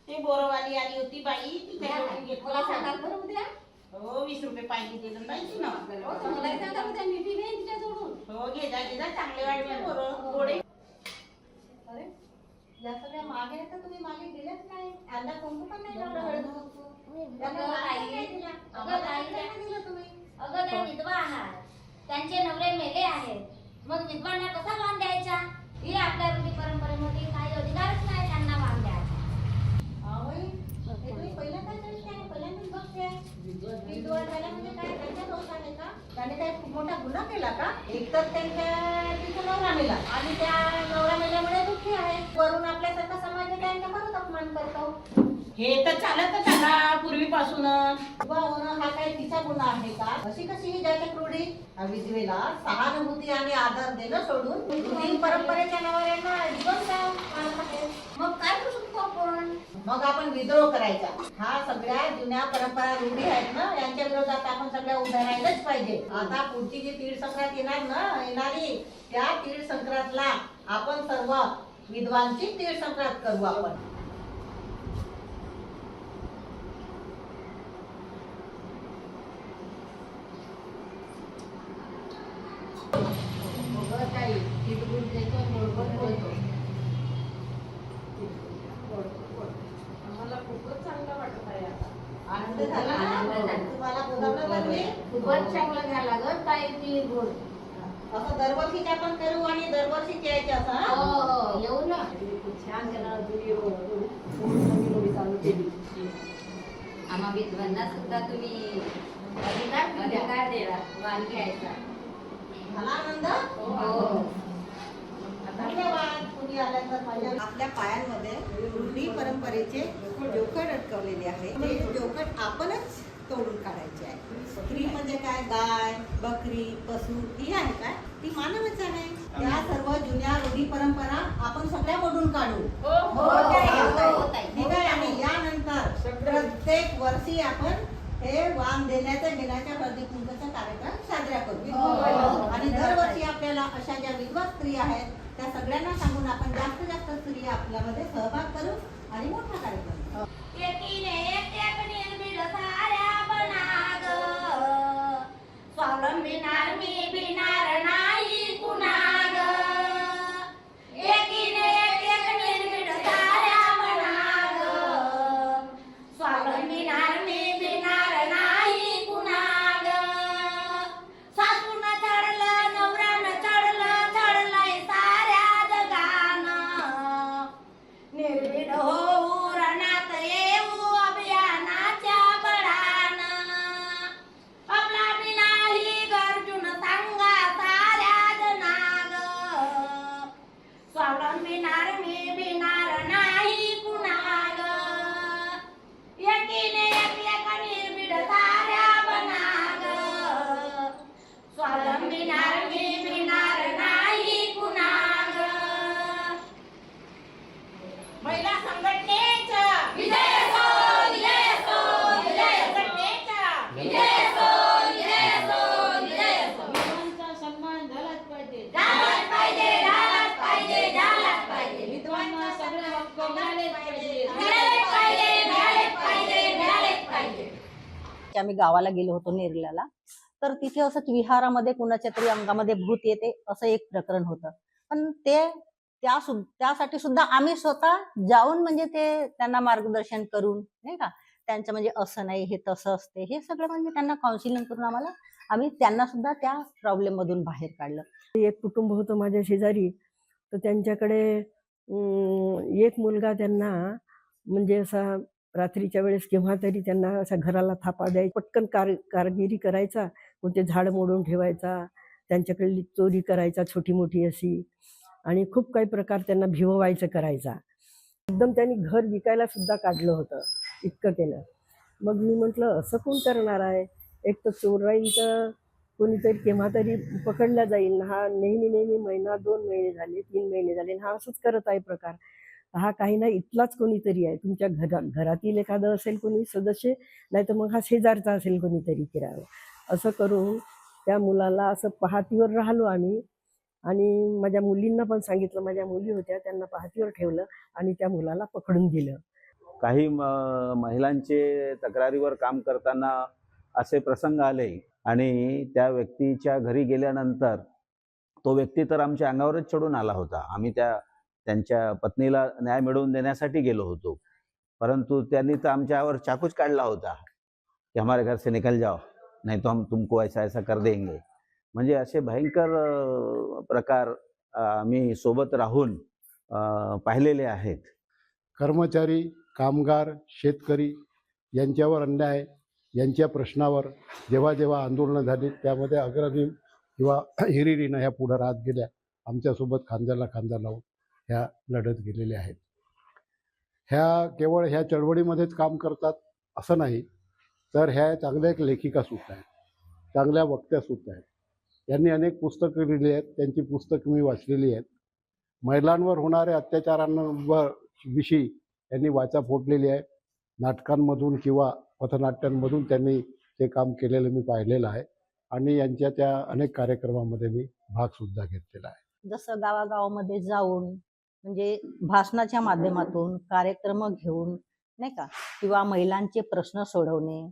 ते बोरवाली आली होती बाई ती त्याच्यावरून घेतलं. मला सांगा बरं उद्या. हो 20 रुपये पाहिजे दिलं पाहिजे ना. हो, चांगलं सांगा उद्या मी बी घेईन तिच्याजवळून. हो घे जा चांगले वाटले बोरं गोडे. अरे या सगळ्या मागे आहेत तर तुम्ही मागे गेलेच नाही. अंडा कोणतं पण नाही लावलं हळद कुंकू. त्यांना काही नाही दिला. अगं काही नाही दिलं तुम्ही. अगं त्या विधवा आहात, त्यांचे नवरे मेले आहेत, मग विधवांना कसा वाण द्यायचा? ही आपल्या रूढी परंपरेमध्ये काही अधिकारच नाही त्यांना वाण द्यायचा. आवई, हे तुम्ही पहिलं काय करते आहे? पहिल्यांदाच बघते आहे. विधवा झाल्या म्हणजे काय त्यांचा दोष आहे का? त्याने काय खूप मोठा गुन्हा केला का? एक तर तिचा नवरा मेला आणि त्या नवरा मेल्यामुळे दुःखी आहे. वरून आपल्यासारखा समाज त्यांचा परत अपमान करतो. हे तर चालतच आला पूर्वीपासूनच. विधवा होणं हा काही तिचा गुन्हा आहे का? अशी कशी ही जाचक रूढी? विधवेला सहानुभूती आणि आदर देणं सोडून रूढी परंपरेच्या नवऱ्यांना जीवन द्यावं मानत आहे. मग काय करू शकतो आपण? मग आपण विद्रोह करायचा. हा सगळ्या जुन्या परंपरा रूढी आहेत ना, यांच्या विरोधात आपण सगळ्या उभ्या राहिलंच पाहिजे. आता पुढची जी तीळ संक्रांत येणारी त्या तीळ संक्रांतला आपण सर्व विद्वांची तीळ संक्रांत करू आपण. आम्हाला खूपच चांगलं वाटत आहे आता. आनंद झाला ना? तुम्हाला बोलावलं लागले खूपच चांगलं झालं गं ताई तिळगुळ. असं दरवर्षीच आपण करू आणि दरवर्षीच यायचं असं हा? हो येऊ ना. छान केलं तुम्ही चालू केली. आम्हा विद्वांना सुद्धा तुम्ही अधिकार दिला वाण घ्यायचा. झाला आनंद? हो. धन्यवाद तुम्ही आल्यानंतर माझ्या. आपल्या पायांमध्ये रूढी परंपरेचे जोखड अडकवलेले आहे. ते जोखड आपणच तोडून काढायचे आहे. स्त्री म्हणजे काय? गाय, बकरी, पशु ही आहे काय? ती मानवच आहे. त्या सर्व जुन्या रूढी परंपरा आपण सगळ्या मोडून काढू. ठीक आहे. आणि यानंतर प्रत्येक वर्षी आपण हे वाण देण्याचा घेण्याच्या हळदी कुंकूचा कार्यक्रम साजरा करू. आणि दरवर्षी आपल्याला अशा ज्या विधवा स्त्री आहेत त्या सगळ्यांना सांगून आपण जास्तीत जास्त स्त्री आपल्यामध्ये सहभाग करू आणि मोठा कार्यक्रम. एकीने एक निर्भीड साऱ्या बना गं. स्वावलंबी नार मी भिणार नाही कुणा गं. एकीने एक निर्भीड साऱ्या बना गं. स्वावलंबी नार मी भिणार नाही कुणा गं. सासून चढलं नवऱ्यानं चढलंय साऱ्या जगानं. निर्भीड होऊ रणात येऊ अभियानाच्या बळानं. आपला बी नाही गरजून सांगा साऱ्या जनागं. स्वावलंबी नार मी भिणार नाही कुणागं. एकीने एक निर्भीड साऱ्या बनागं. स्वावलंबी नार मी भिणार नाही कुणागं. महिला संघटनेचा विजय असो, विजय असो, विजय असो. संघटनेचा विजय असो, विजय असो, विजय असो. विधवांचा सन्मान झालाच पाहिजे. झालाच पाहिजे, झालाच पाहिजे, झालाच पाहिजे. विधवांना सगळे हक्क मिळालेच पाहिजे. मिळालेच पाहिजे, मिळालेच पाहिजे, मिळालेच पाहिजे. आम्ही गावाला गेलो होतो नेरल्याला. तर तिथे असंच विहारामध्ये कुणाच्या तरी अंगामध्ये भूत येते असं एक प्रकरण होतं. पण त्यासाठी सुद्धा आम्ही स्वतः जाऊन म्हणजे ते त्यांना मार्गदर्शन करून नाही का, त्यांचं म्हणजे असं नाही हे तसं असते हे सगळं म्हणजे त्यांना काउन्सिलिंग करून आम्ही त्यांना सुद्धा त्या प्रॉब्लेम मधून बाहेर काढलं. एक कुटुंब होतं माझ्या शेजारी, तर त्यांच्याकडे एक मुलगा त्यांना म्हणजे असा रात्रीच्या वेळेस केव्हा तरी त्यांना असा घराला थापा द्यायचा, पटकन कारगिरी करायचा, कोणते झाड मोडून ठेवायचा, त्यांच्याकडे चोरी करायचा छोटी मोठी अशी, आणि खूप काही प्रकार त्यांना भिववायचं करायचा. एकदम त्यांनी घर विकायला सुद्धा काढलं होतं, इतकं केलं. मग मी म्हटलं असं कोण करणार आहे? एक तर चोराईचं कोणीतरी केव्हा तरी पकडला जाईल. हा नेहमी महिना 2 महिने झाले, 3 महिने झाले हा असंच करत आहे प्रकार. हा काही नाही इथलाच कोणीतरी आहे तुमच्या घरातील एखादं असेल कोणी सदस्य, नाही तर मग हा शेजारचा असेल कोणीतरी किराया. असं करून त्या मुलाला असं पाहतीवर राहिलो आम्ही आणि माझ्या मुलींना पण सांगितलं. माझ्या मुली होत्या त्यांना पाहतीवर ठेवलं आणि त्या मुलाला पकडून दिलं. काही महिलांचे तक्रारीवर काम करताना असे प्रसंग आले आणि त्या व्यक्तीच्या घरी गेल्यानंतर तो व्यक्ती तर आमच्या अंगावरच चढून आला होता. आम्ही त्यांच्या पत्नीला न्याय मिळवून देण्यासाठी गेलो होतो, परंतु त्यांनी तर आमच्यावर चाकूच काढला होता की हमारे घर से निकल जाओ नहीं तो हम तुमको ऐसा ऐसा कर देंगे. म्हणजे असे भयंकर प्रकार आम्ही सोबत राहून पाहिलेले आहेत. कर्मचारी, कामगार, शेतकरी यांच्यावर अन्याय, यांच्या प्रश्नावर जेव्हा जेव्हा आंदोलनं झाली त्यामध्ये अग्रणी किंवा हिरिरीनं ह्या पुढं राहत गेल्या, आमच्यासोबत खांद्याला खांदा लावून ह्या लढत गेलेल्या आहेत. ह्या केवळ ह्या चळवळीमध्येच काम करतात असं नाही, तर ह्या चांगल्या एक लेखिकासुद्धा आहेत, चांगल्या वक्त्यासुद्धा आहेत. यांनी अनेक पुस्तकं लिहिली आहेत, त्यांची पुस्तकं मी वाचलेली आहेत. महिलांवर होणाऱ्या अत्याचारांवर विषयी यांनी वाचा फोडलेली आहे. नाटकांमधून किंवा पथनाट्यांमधून त्यांनी ते काम केलेलं मी पाहिलेलं आहे आणि यांच्या त्या अनेक कार्यक्रमामध्ये मी भागसुद्धा घेतलेला आहे. जसं गावागावामध्ये जाऊन म्हणजे भाषणाच्या माध्यमातून कार्यक्रम घेऊन नाही का, किंवा महिलांचे प्रश्न सोडवणे,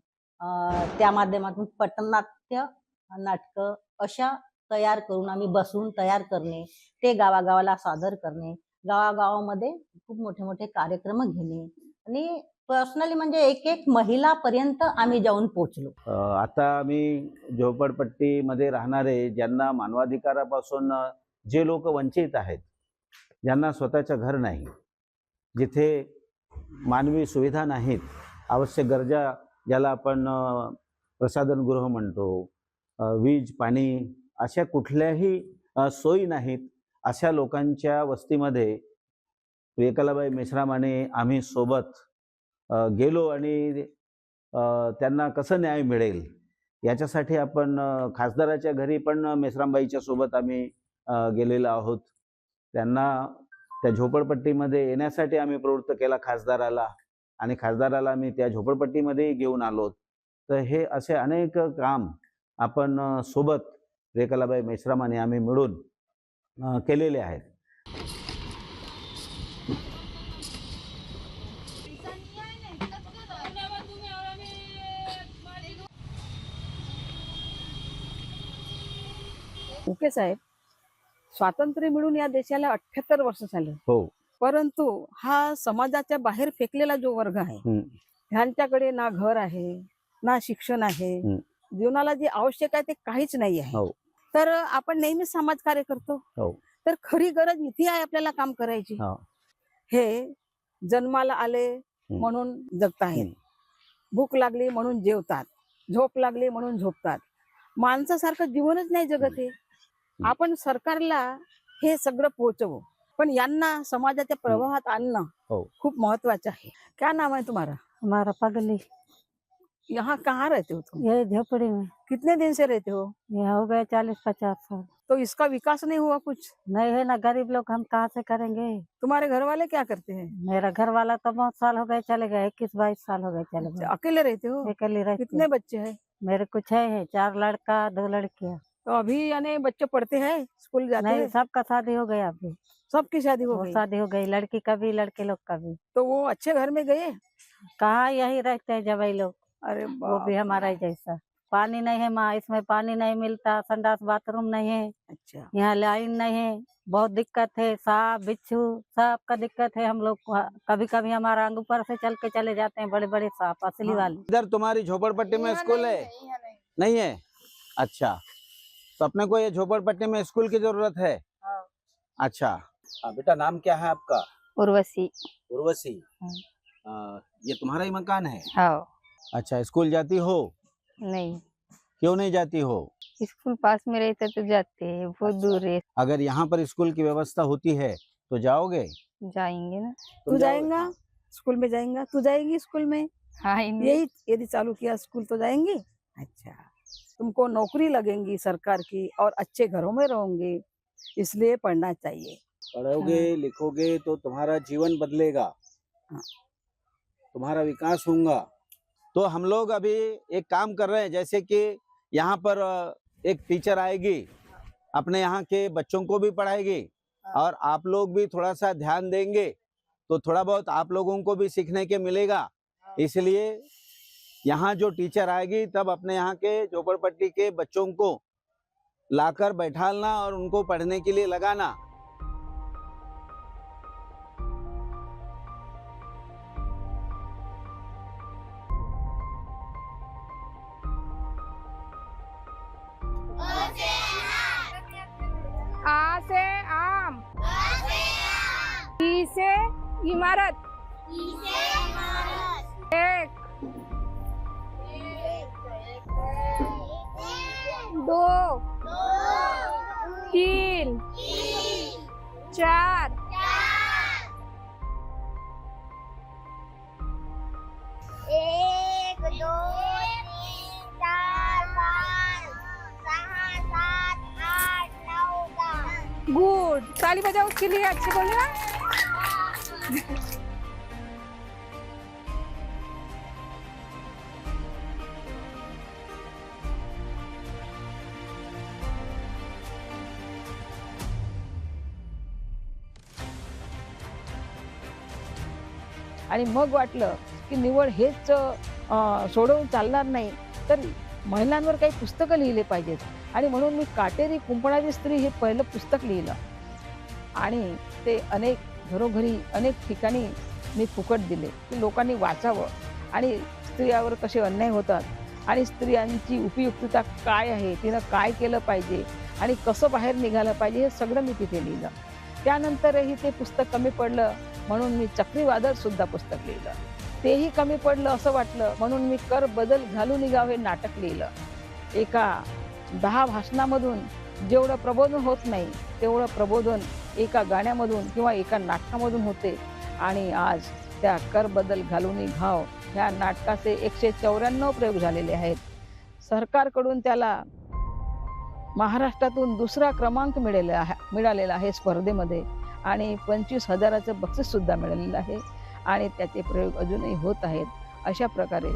त्या माध्यमातून पटनाट्य नाटकं अशा तयार करून आम्ही बसून तयार करणे, ते गावागावाला सादर करणे, गावागावामध्ये खूप मोठे मोठे कार्यक्रम घेणे आणि पर्सनली म्हणजे एक एक महिलापर्यंत आम्ही जाऊन पोहोचलो. आता आम्ही झोपडपट्टीमध्ये राहणारे, ज्यांना मानवाधिकारापासून जे लोक वंचित आहेत, ज्यांना स्वतःचं घर नाही, जिथे मानवी सुविधा नाहीत, आवश्यक गरजा ज्याला आपण प्रसाधनगृह म्हणतो, वीज, पाणी अशा कुठल्याही सोयी नाहीत, अशा लोकांच्या वस्तीमध्ये प्रियकलाबाई मेश्राम आणि आम्ही सोबत गेलो आणि त्यांना कसं न्याय मिळेल याच्यासाठी आपण खासदाराच्या घरी पण मेश्रामबाईच्या सोबत आम्ही गेलेलो आहोत. त्यांना त्या झोपडपट्टीमध्ये येण्यासाठी आम्ही प्रवृत्त केला खासदाराला आणि खासदाराला आम्ही त्या झोपडपट्टीमध्येही घेऊन आलो. तर हे असे अनेक काम आपण सोबत प्रियकलाबाई मेश्राम आणि आम्ही मिळून केलेले आहेत. ओके साहेब, स्वातंत्र्य मिळून या देशाला 78 वर्ष झाले. हो, परंतु हा समाजाच्या बाहेर फेकलेला जो वर्ग आहे, ह्यांच्याकडे ना घर आहे, ना शिक्षण आहे, जीवनाला जे आवश्यक आहे ते काहीच नाही आहे. तर आपण नेहमीच समाजकार्य करतो, तर खरी गरज इथे आहे आपल्याला काम करायची. हे जन्माला आले म्हणून जगताहेत, भूक लागली म्हणून जेवतात, झोप लागली म्हणून झोपतात, माणसासारखं जीवनच नाही जगत आहे. आपण सरकारला हे सगळं पोहोचवू, पण यांना समाजाच्या प्रवाहात आणणं खूप महत्वाचं आहे. क्या नाम है तुम्हारा? हमारा पगली। यहाँ कहाँ रहते हो तुम? ये झोपड़ी में। कितने दिन से रहते हो? यहाँ हो गए 40-50 साल। तो इसका विकास नहीं हुआ कुछ? नहीं है ना, गरीब लोग हम कहाँ से करेंगे। तुम्हारे घर वाले क्या करते हैं? मेरा घर वाला तो बहुत साल हो गए चले गए, 21-22 साल हो गए चले गए। अकेले रहते हो? अकेले रहते। कितने बच्चे हैं? मेरे कुछ है 4 लड़का 2 लड़कियाँ। तो अभी यानी बच्चे पढ़ते हैं, स्कूल जाते नहीं, हैं? सबका शादी हो गया अभी। सबकी शादी हो गई? शादी हो गई, लड़की का भी लड़के लोग का भी। तो वो अच्छे घर में गए? कहाँ, यही रहते हैं जवाई लोग। अरे वो भी हमारा ही जैसा। पानी नहीं है माँ, इसमें पानी नहीं मिलता, संडास बाथरूम नहीं है। अच्छा। यहाँ लाइन नहीं है, बहुत दिक्कत है, सांप बिच्छू सबका दिक्कत है। हम लोग कभी कभी हमारा अंग ऊपर से चल के चले जाते हैं, बड़े बड़े सांप असली वाले। इधर तुम्हारी झोपड़पट्टी में स्कूल है? नहीं है। अच्छा, तो अपने को ये झोपड़पट्टी में स्कूल की जरूरत है? अच्छा। बेटा नाम क्या है आपका? उर्वशी। उर्वशी, ये तुम्हारा ही मकान है? हाँ। अच्छा, स्कूल जाती हो? नहीं। क्यों नहीं जाती हो? स्कूल पास में रहता तो जाते हैं, बहुत दूर है। अगर यहाँ पर स्कूल की व्यवस्था होती है तो जाओगे? जाएंगे ना। तू जाएगा स्कूल में? जाएगा? तू जाएगी स्कूल में? हाँ, यही यदि चालू किया स्कूल तो जाएंगे। अच्छा, तुमको नौकरी लगेंगी सरकार की और अच्छे घरों में रहोगे, इसलिए पढ़ना चाहिए। पढ़ोगे लिखोगे तो तुम्हारा जीवन बदलेगा, तुम्हारा विकास होगा। तो हम लोग अभी एक काम कर रहे हैं, जैसे कि यहाँ पर एक टीचर आएगी, अपने यहाँ के बच्चों को भी पढ़ाएगी, और आप लोग भी थोड़ा सा ध्यान देंगे तो थोड़ा बहुत आप लोगों को भी सीखने के मिलेगा। इसलिए यहाँ जो टीचर आएगी तब अपने यहाँ के झोपड़पट्टी के बच्चों को लाकर बैठालना और उनको पढ़ने के लिए लगाना। आ से आम, ई से इमारत, एक, दो, तीन, चार, एक, दो, तीन, चार, पाच, सहा, सात, आठ, नऊ, दहा. गुड, ताली बजाओ उसके लिए, अच्छे बोले ना। आणि मग वाटलं की निवड हेच सोडवून चालणार नाही, तर महिलांवर काही पुस्तकं लिहिले पाहिजेत, आणि म्हणून मी काटेरी कुंपणाची स्त्री हे पहिलं पुस्तक लिहिलं, आणि ते अनेक घरोघरी अनेक ठिकाणी मी फुकट दिले की लोकांनी वाचावं, आणि स्त्रियावर कसे अन्याय होतात आणि स्त्रियांची उपयुक्तता काय आहे, तिनं काय केलं पाहिजे आणि कसं बाहेर निघालं पाहिजे हे सगळं मी तिथे लिहिलं. त्यानंतरही ते पुस्तक कमी पडलं म्हणून मी चक्रीवादळ सुद्धा पुस्तक लिहिलं. तेही कमी पडलं असं वाटलं म्हणून मी कर बदल घालू निघाव हे नाटक लिहिलं. एका 10 भाषणामधून जेवढं प्रबोधन होत नाही तेवढं प्रबोधन एका गाण्यामधून किंवा एका नाटकामधून होते, आणि आज त्या कर बदल घालू निघाव ह्या नाटकाचे 194 प्रयोग झालेले आहेत. सरकारकडून त्याला महाराष्ट्रातून दुसरा क्रमांक मिळालेला आहे स्पर्धेमध्ये, आणि 25,000चं बक्षीस सुद्धा मिळालेलं आहे, आणि त्याचे प्रयोग अजूनही होत आहेत. अशा प्रकारे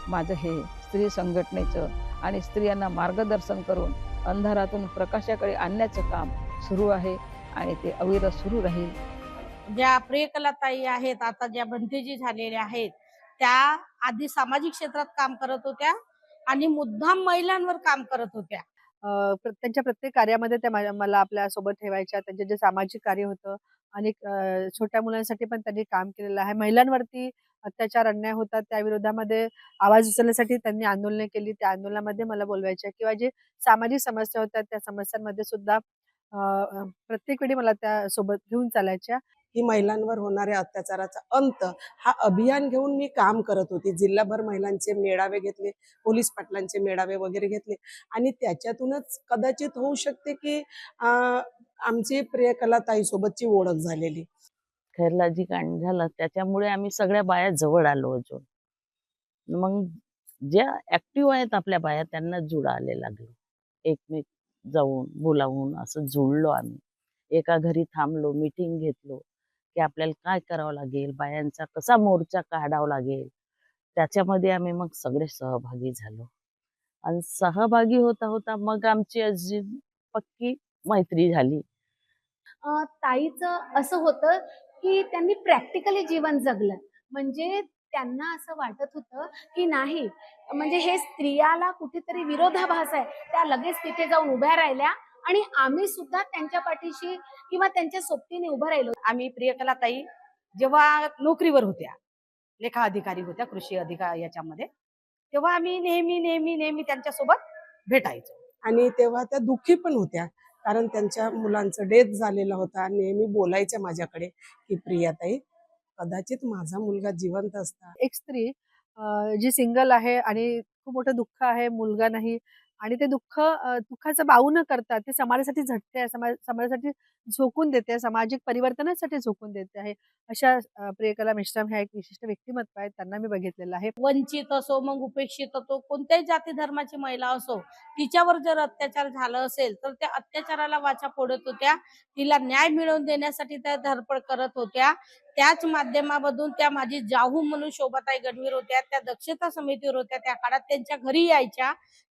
माझं हे स्त्री संघटनेचं आणि स्त्रियांना मार्गदर्शन करून अंधारातून प्रकाशाकडे आणण्याचं काम सुरू आहे, आणि ते अविरत सुरू राहील. ज्या प्रियकलाताई आहेत, आता ज्या बंधेजी झालेल्या आहेत, त्या आधी सामाजिक क्षेत्रात काम करत होत्या आणि मुद्दाम महिलांवर काम करत होत्या. त्यांच्या प्रत्येक कार्यामध्ये त्या मला आपल्या सोबत ठेवायच्या. त्यांचे जे सामाजिक कार्य होतं आणि छोट्या मुलांसाठी पण त्यांनी काम केलेलं आहे. महिलांवरती अत्याचार अन्याय होतात त्या विरोधामध्ये आवाज उचलण्यासाठी त्यांनी आंदोलने केली. त्या आंदोलनामध्ये मला बोलवायच्या किंवा जे सामाजिक समस्या होत्या त्या समस्यांमध्ये सुद्धा प्रत्येक वेळी मला त्या सोबत घेऊन चालायच्या. की महिलांवर होणाऱ्या अत्याचाराचा अंत हा अभियान घेऊन मी काम करत होती. जिल्हाभर महिलांचे मेळावे घेतले, पोलीस पाटलांचे मेळावे वगैरे घेतले, आणि त्याच्यातूनच कदाचित होऊ शकते की आमची प्रियकलाताई सोबतची ओळख झालेली. खैरलाजी कांड झालं त्याच्यामुळे आम्ही सगळ्या बाया जवळ आलो अजून. मग ज्या ऍक्टिव्ह आहेत आपल्या बाया त्यांना जुळाले लागलो, एकमेक जाऊन बोलावून असं जुळलो आम्ही. एका घरी थांबलो, मीटिंग घेतलो की आपल्याला काय करावं लागेल, बायांचा कसा मोर्चा काढावा लागेल, त्याच्यामध्ये आम्ही मग सगळे सहभागी झालो. आणि सहभागी होता होता मग आमची अशी पक्की मैत्री झाली. ताईचं असं होतं की त्यांनी प्रॅक्टिकली जीवन जगलं, म्हणजे त्यांना असं वाटत होतं की नाही, म्हणजे हे स्त्रियाला कुठेतरी विरोधाभास आहे, त्या लगेच तिथे जाऊन उभ्या राहिल्या, आणि आम्ही सुद्धा त्यांच्या पाठीशी किंवा त्यांच्या सोबतीने उभं राहिलो. आम्ही प्रियकलाताई जेव्हा नोकरीवर होत्या, लेखा अधिकारी होत्या कृषी अधिकारी याच्यामध्ये, तेव्हा आम्ही नेहमी नेहमी नेहमी त्यांच्यासोबत भेटायचो. आणि तेव्हा त्या दुःखी पण होत्या, कारण त्यांच्या मुलांचं डेथ झालेला होता. नेहमी बोलायच्या माझ्याकडे की प्रियाताई, कदाचित माझा मुलगा जिवंत असता. एक स्त्री जी सिंगल आहे आणि खूप मोठं दुःख आहे, मुलगा नाही, आणि ते दुःखाचं बाऊ न करता ते समाजासाठी झटते आहे, समाजासाठी झोकून देते आहे, सामाजिक परिवर्तनासाठी झोकून देते आहे. अशा प्रियकला मेश्राम ह्या एक विशिष्ट व्यक्तिमत्व आहेत. त्यांना मी बघितलेलं आहे. वंचित असो मग उपेक्षित असो कोणत्याही जाती धर्माची महिला असो तिच्यावर जर अत्याचार झाला असेल तर त्या अत्याचाराला वाचा फोडत होत्या, तिला न्याय मिळवून देण्यासाठी त्या धडपड करत होत्या. त्याच माध्यमामधून त्या माझी जाहू म्हणून शोभाताई गडवीर होत्या, त्या दक्षता समितीवर होत्या. त्या काळात त्यांच्या घरी यायच्या,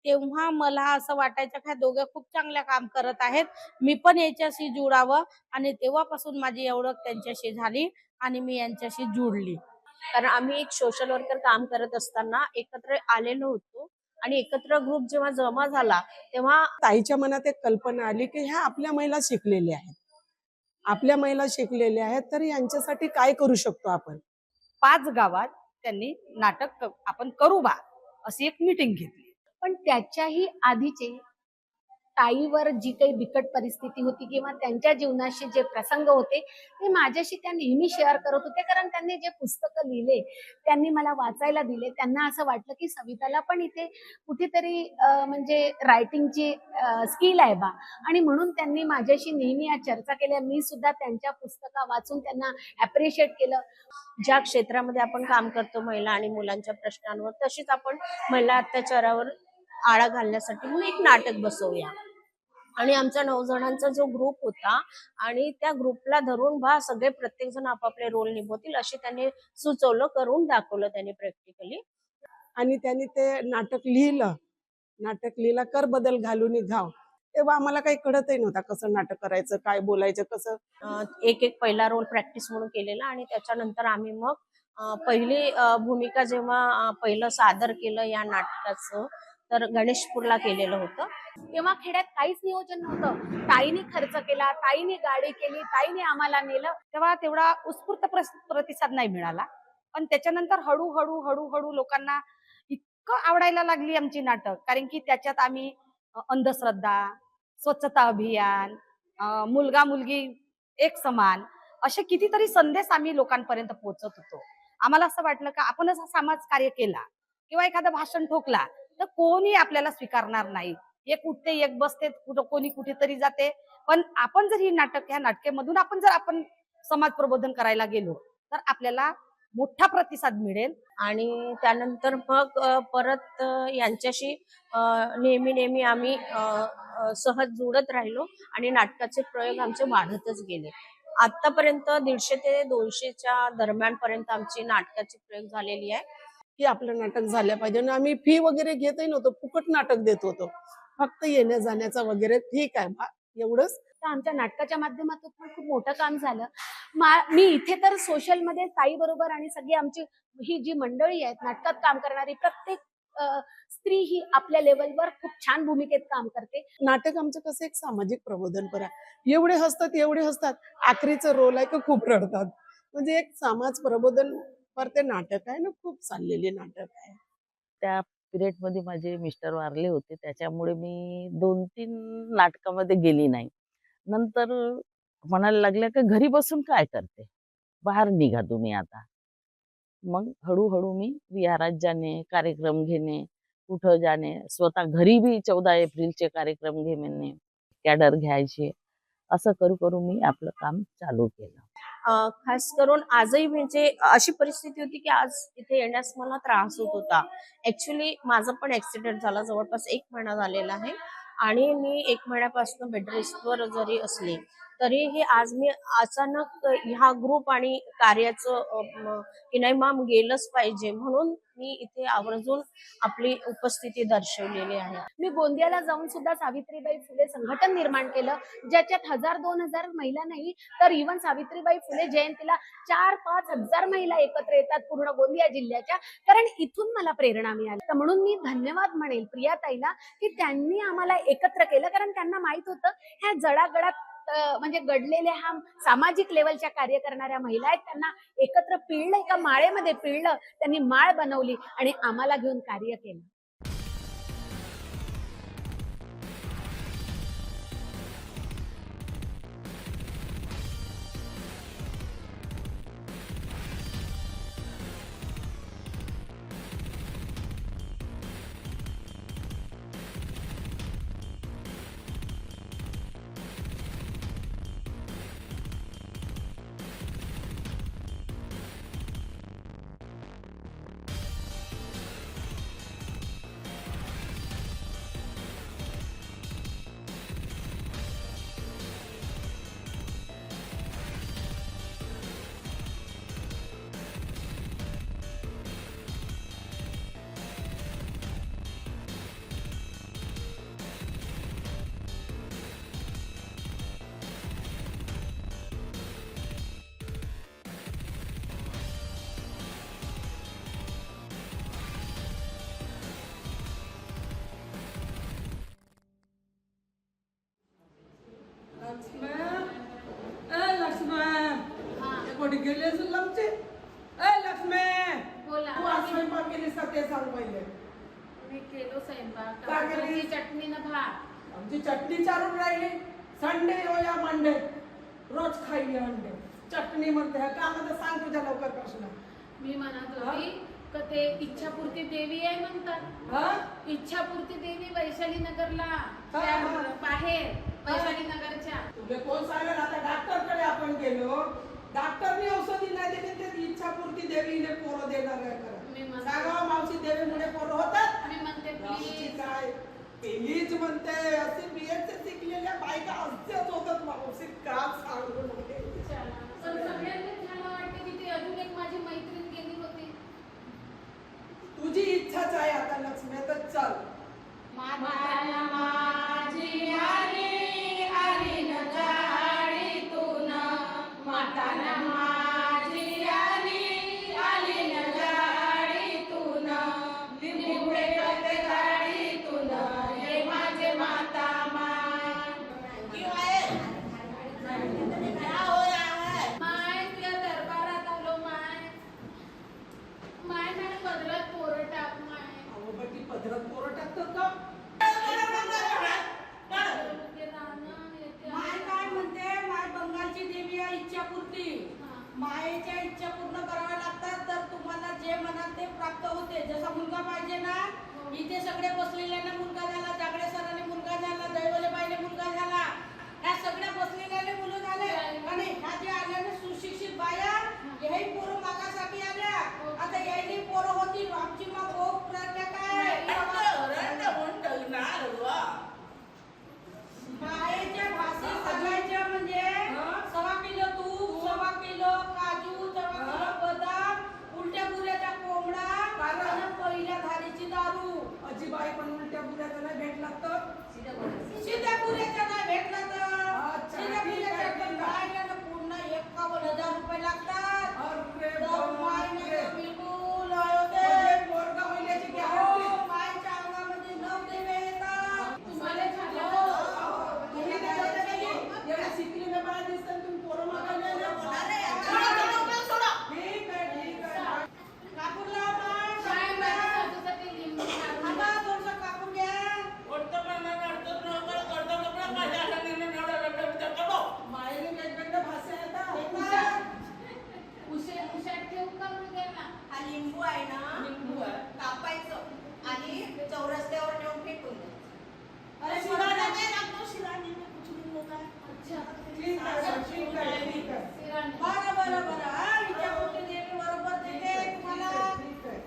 तेव्हा मला असं वाटायचं की दोघे खूप चांगल्या काम करत आहेत, मी पण याच्याशी जुडावं. आणि तेव्हापासून माझी ओळख त्यांच्याशी झाली आणि मी यांच्याशी जुडली. कारण आम्ही एक सोशल वर्कर काम करत असताना एकत्र आलेलो होतो आणि एकत्र ग्रुप जेव्हा जमा झाला तेव्हा ताईच्या मनात एक कल्पना आली की ह्या आपल्या महिला शिकलेल्या आहेत, आपल्या महिला शिकलेल्या आहेत, तर यांच्यासाठी काय करू शकतो आपण. 5 गावात त्यांनी नाटक आपण करू बा अशी एक मीटिंग घेतली. पण त्याच्याही आधीचे ताईवर जी काही बिकट परिस्थिती होती किंवा त्यांच्या जीवनाशी जे प्रसंग होते ते माझ्याशी त्या नेहमी शेअर करत होते. कारण त्यांनी जे पुस्तकं लिहिले त्यांनी मला वाचायला दिले. त्यांना असं वाटलं की सविताला पण इथे कुठेतरी म्हणजे रायटिंगची स्किल आहे बा, आणि म्हणून त्यांनी माझ्याशी नेहमी या चर्चा केल्या. मी सुद्धा त्यांच्या पुस्तका वाचून त्यांना ॲप्रिशिएट केलं. ज्या क्षेत्रामध्ये आपण काम करतो महिला आणि मुलांच्या प्रश्नांवर, तशीच आपण महिला अत्याचारावर आळा घालण्यासाठी म्हणून एक नाटक बसवूया. आणि आमचा 9 जणांचा जो ग्रुप होता आणि त्या ग्रुपला धरून सगळे प्रत्येक जण आपापले रोल निभवतील असे त्यांनी सुचवलं, करून दाखवलं त्यांनी प्रॅक्टिकली. आणि त्यांनी ते नाटक लिहिलं कर बदल घालून घाव. तेव्हा आम्हाला काही कळतही नव्हता कसं नाटक करायचं, काय बोलायचं, कसं. एक पहिला रोल प्रॅक्टिस म्हणून केलेला आणि त्याच्यानंतर आम्ही मग पहिली भूमिका जेव्हा पहिलं सादर केलं या नाटकाचं तर गणेशपूरला केलेलं होतं. तेव्हा खेड्यात काहीच नियोजन नव्हतं. ताईने खर्च केला, ताईने गाडी केली, ताईने आम्हाला नेलं. तेव्हा तेवढा उत्स्फूर्त प्रतिसाद नाही मिळाला. पण त्याच्यानंतर हळूहळू लोकांना इतकं आवडायला लागली आमची नाटक, कारण की त्याच्यात आम्ही अंधश्रद्धा, स्वच्छता अभियान, मुलगा मुलगी एक समान असे कितीतरी संदेश आम्ही लोकांपर्यंत पोहोचत होतो. आम्हाला असं वाटलं का आपण असं समाज कार्य केला किंवा एखादं भाषण ठोकला तर कोणी आपल्याला स्वीकारणार नाही. एक उठते एक बसते, कोणी कुठेतरी जाते. पण आपण जर ह्या नाटकामधून आपण समाज प्रबोधन करायला गेलो तर आपल्याला मोठा प्रतिसाद मिळेल. आणि त्यानंतर मग परत यांच्याशी नेहमी आम्ही सहज जुळत राहिलो आणि नाटकाचे प्रयोग आमचे वाढतच गेले. आतापर्यंत 150 ते 200च्या दरम्यान पर्यंत आमची नाटकाचे प्रयोग झालेली आहे. की आपलं नाटक झालं पाहिजे. आणि आम्ही फी वगैरे घेतही नव्हतो, फुकट नाटक देत होतो, फक्त येण्या जाण्याचा वगैरे ठीक आहे एवढंच. तर आमच्या नाटकाच्या माध्यमातून पण खूप मोठं काम झालं. मी इथे तर सोशल मध्ये ताई बरोबर आणि सगळी आमची ही जी मंडळी आहेत नाटकात काम करणारी, प्रत्येक स्त्री ही आपल्या लेवलवर खूप छान भूमिकेत काम करते. नाटक आमचं कसं एक सामाजिक प्रबोधनपर आहे. एवढे हसतात, आखरीचं रोल आहे का खूप रडतात. म्हणजे एक समाज प्रबोधन पर ते नाटक आहे ना, खूप चाललेले नाटक आहे. त्या पिरियड मध्ये माझे मिस्टर वारले होते, त्याच्यामुळे मी 2-3 नाटकामध्ये गेली नाही. नंतर म्हणायला लागल्या की घरी बसून काय करते, बाहेर निघा तुम्ही आता. मग हळूहळू मी विहारात जाणे, कार्यक्रम घेणे, कुठं जाणे, स्वतः घरी बी 14 एप्रिलचे कार्यक्रम घेणे, कॅडर घ्यायचे, असं करू मी आपलं काम चालू केलं. खास करून आजही म्हणजे अशी परिस्थिती होती की आज इथे येण्यास मला त्रास होत होता. ऍक्च्युली माझा पण ऍक्सिडेंट झाला, जवळपास 1 महिना झालेला आहे आणि मी 1 महिन्यापासून बेड रेस्टवर जरी असले तरीही आज मी अचानक ह्या ग्रुप आणि कार्याचं की नाही मॅम गेलंच पाहिजे म्हणून मी इथे आवर्जून आपली उपस्थिती दर्शवलेली आहे. मी गोंदियाला जाऊन सुद्धा सावित्रीबाई फुले संघटन निर्माण केलं, ज्याच्यात 1000-2000 महिला नाही तर इव्हन सावित्रीबाई फुले जयंतीला 4-5 हजार महिला एकत्र येतात पूर्ण गोंदिया जिल्ह्याच्या. कारण इथून मला प्रेरणा मिळाली. तर म्हणून मी धन्यवाद म्हणेल प्रियाताईला की त्यांनी आम्हाला एकत्र केलं. कारण त्यांना माहित होतं ह्या जडागडात म्हणजे घडलेल्या ह्या सामाजिक लेवलच्या कार्य करणाऱ्या महिला आहेत, त्यांना एकत्र पिळलं, एका माळेमध्ये पिळलं, त्यांनी माळ बनवली आणि आम्हाला घेऊन कार्य केलं. कोणी गेली असेल आमचे लक्ष्मी बोला. तू आज स्वयंपाक केलीस का ते सांग पहिले. मी केलो स्वयंपाक. काय केली? टमाटरची चटणी न भात. आमची चटणी चालून राहिली. संडे हो या मंडे रोज खाई अंडे चटणी म्हणते ह्या कामध्ये सांग तुझ्या लवकर प्रश्न. मी म्हणत होती का ते इच्छापूर्ती देवी आहे म्हणतात. इच्छापूर्ती देवी वैशाली नगरला त्या बाहेर वैशाली नगरच्या. तुला कोण सांगेल. आता डॉक्टरकडे आपण गेलो डॉक्टरनी औषधी नाही दिली ते इच्छापूर्ती देवीने पोरं देणार आहे खरं. सांगा मावशी देवीमुळे पोरं होतात. मी म्हणते मावशी प्लीज. काय प्लीज म्हणते. असे बीएडचे शिकलेल्या बायका असतेच होतात मावशी का सांगू नये. पण सगळ्यांना मला वाटतं की ती अजून एक माझी मैत्रीण गेली होती. तुझी इच्छाच आहे आता लक्ष्मी तर चल. माताला माझी आली आली न जाळीतून. माताला माझी आली आली न जाळीतून. लिंबू फेकते गाडीतून हे माझे माता माय तुझ्या दरबारात आलो माय. माय मॅडम पदरात पोरं टाक माय. अहो बाकी पदरात पोरं टाकतात का. माय काय म्हणते माय बंगालची देवी आहे इच्छापूर्ती. मायेच्या इच्छा पूर्ण कराव्या लागतात तर तुम्हाला जे मनात ते प्राप्त होते. जसा मुलगा पाहिजे ना इथे सगळे बसलेल्यांना मुलगा झाला. जागडे सरांनी मुलगा झाला. दैवले बाईले मुलगा झाला. ह्या सगळ्या बसलेल्याने मुलं झाले आणि ह्या जे आल्याने सुशिक्षित बाया याही पोरं मागासाठी आल्या. आता याही पोरं होती आमची मा खूप प्रज्ञा काय मायेच्या भाषेत सांगायच्या म्हणजे 1.25 किलो तूप 1.25 किलो काजू 1.25 किलो बदाम उलट्या पुऱ्याचा कोंबडा आणि पहिल्या धारीची दारू. अजिबाई पण उलट्या पुऱ्याचा नाही भेटला तर सीध्या पुऱ्याचा नाही भेटला तर सीध्या पुऱ्याच्या पण बायला पूर्ण 51,000 रुपये लागतात. बिलकुल पोरगा होण्याची गॅरंटी. मायच्या अंगामध्ये 9 देवे येतात. तुम्हाला एवढ्या शिकलेल्या बाया दिसतात तुम्ही पोरं मागायला ठीक आहे ठीक आहे. कापूर लाव काय माझ्या सासूसाठी लिंबू टाक. थांबा थोडंसं कापूर घ्या. मायेने वेगवेगळ्या भाषा येतात. उशात ठेवू का मुलग्याला. हा लिंबू आहे ना लिंबू कापायचं आणि चौरस्त्यावर नेऊन फेकून द्यायचं. अरे शिराने नाही लागतो. शिराने ठीक आहे ठीक आहे ठीक आहे. बरं हा इच्छापूर्ती देवी बरोबर देते तुम्हाला.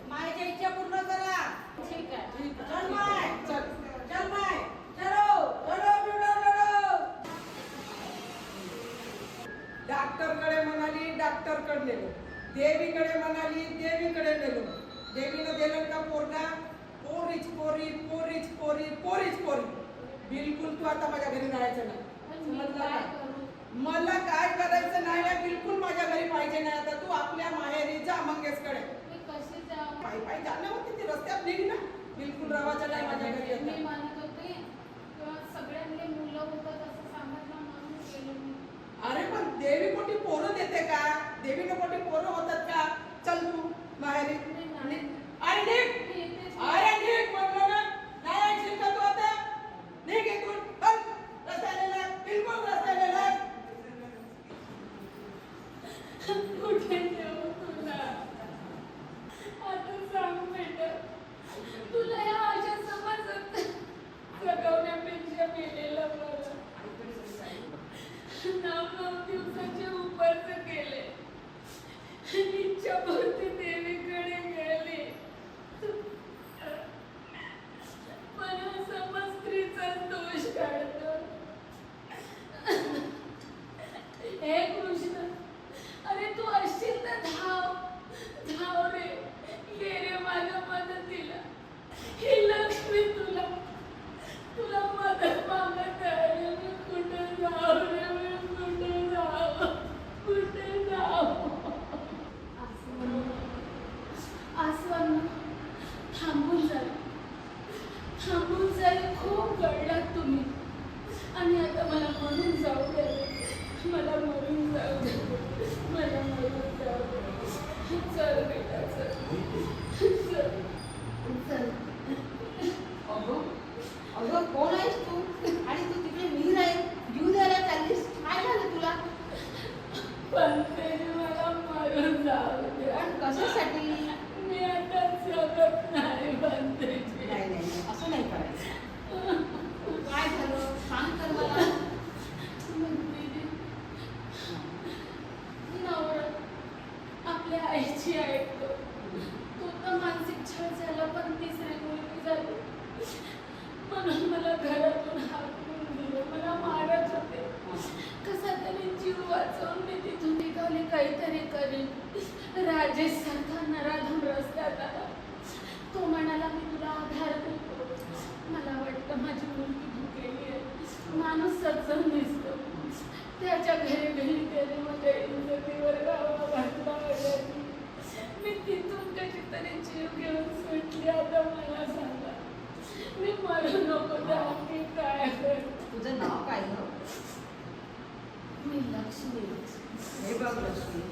मायच्या इच्छा पूर्ण करा. ठीक आहे. चल माय चल माय चलो चलो बिडो लढो. डॉक्टरकडे म्हणाली डॉक्टरकडे नेलो. देवीकडे म्हणाली देवीकडे नेलो. देवीनं दिलं का पोरगा पोरीच पोरी पोरीच पोरी पोरीच पोरी. बिलकुल तू आता माझ्या घरी राहायचं नाही. समजलं का. मला काय करायचं नाही आहे बिलकुल माझ्या घरी पाहिजे नाही. आता तू आपल्या माहेरी जा मंगेशकडे. मी कशी जाऊ. पायी पायी जाणं होती ती रस्त्यात निघ ना. बिलकुल राहायचं नाही माझ्या घरी मी आता. म्हणत होते किंवा सगळ्यांनी मुलं होतात असं सांगितलं म्हणून केलं मी. अरे पण देवी कोटी पोरं देते का. देवीने कोटी पोरं होतात का. चल तू माहेरी निघ. अरे निघ अरे निघ म्हणलं ना. नाही ऐकशील का तू आता. निघ इथून. चल रस्त्याने लाग. बिलकुल रस्त्याने लाग. कुठे ठेवू तुला. आता सांग बेटा तुला या अशा समजत जगवण्यापेक्षा मेलेलं बरं. 9 दिवसाचे उपवास केले. इच्छापूर्ती देवीकडे गेले. तर माझी मुलगी भुकेली आहे. माणूस सत्संग दिसतो त्याच्या घरी गेली म्हणजे इंद्रदेवर गावा घातला वगैरे. मी तिथून कशी तरी जीव घेऊन सुटली. आता मला सांगा मी मरू नको तर मी काय करू? तुझं नाव काय ग? मी लक्ष्मी. हे बघ लक्ष्मी,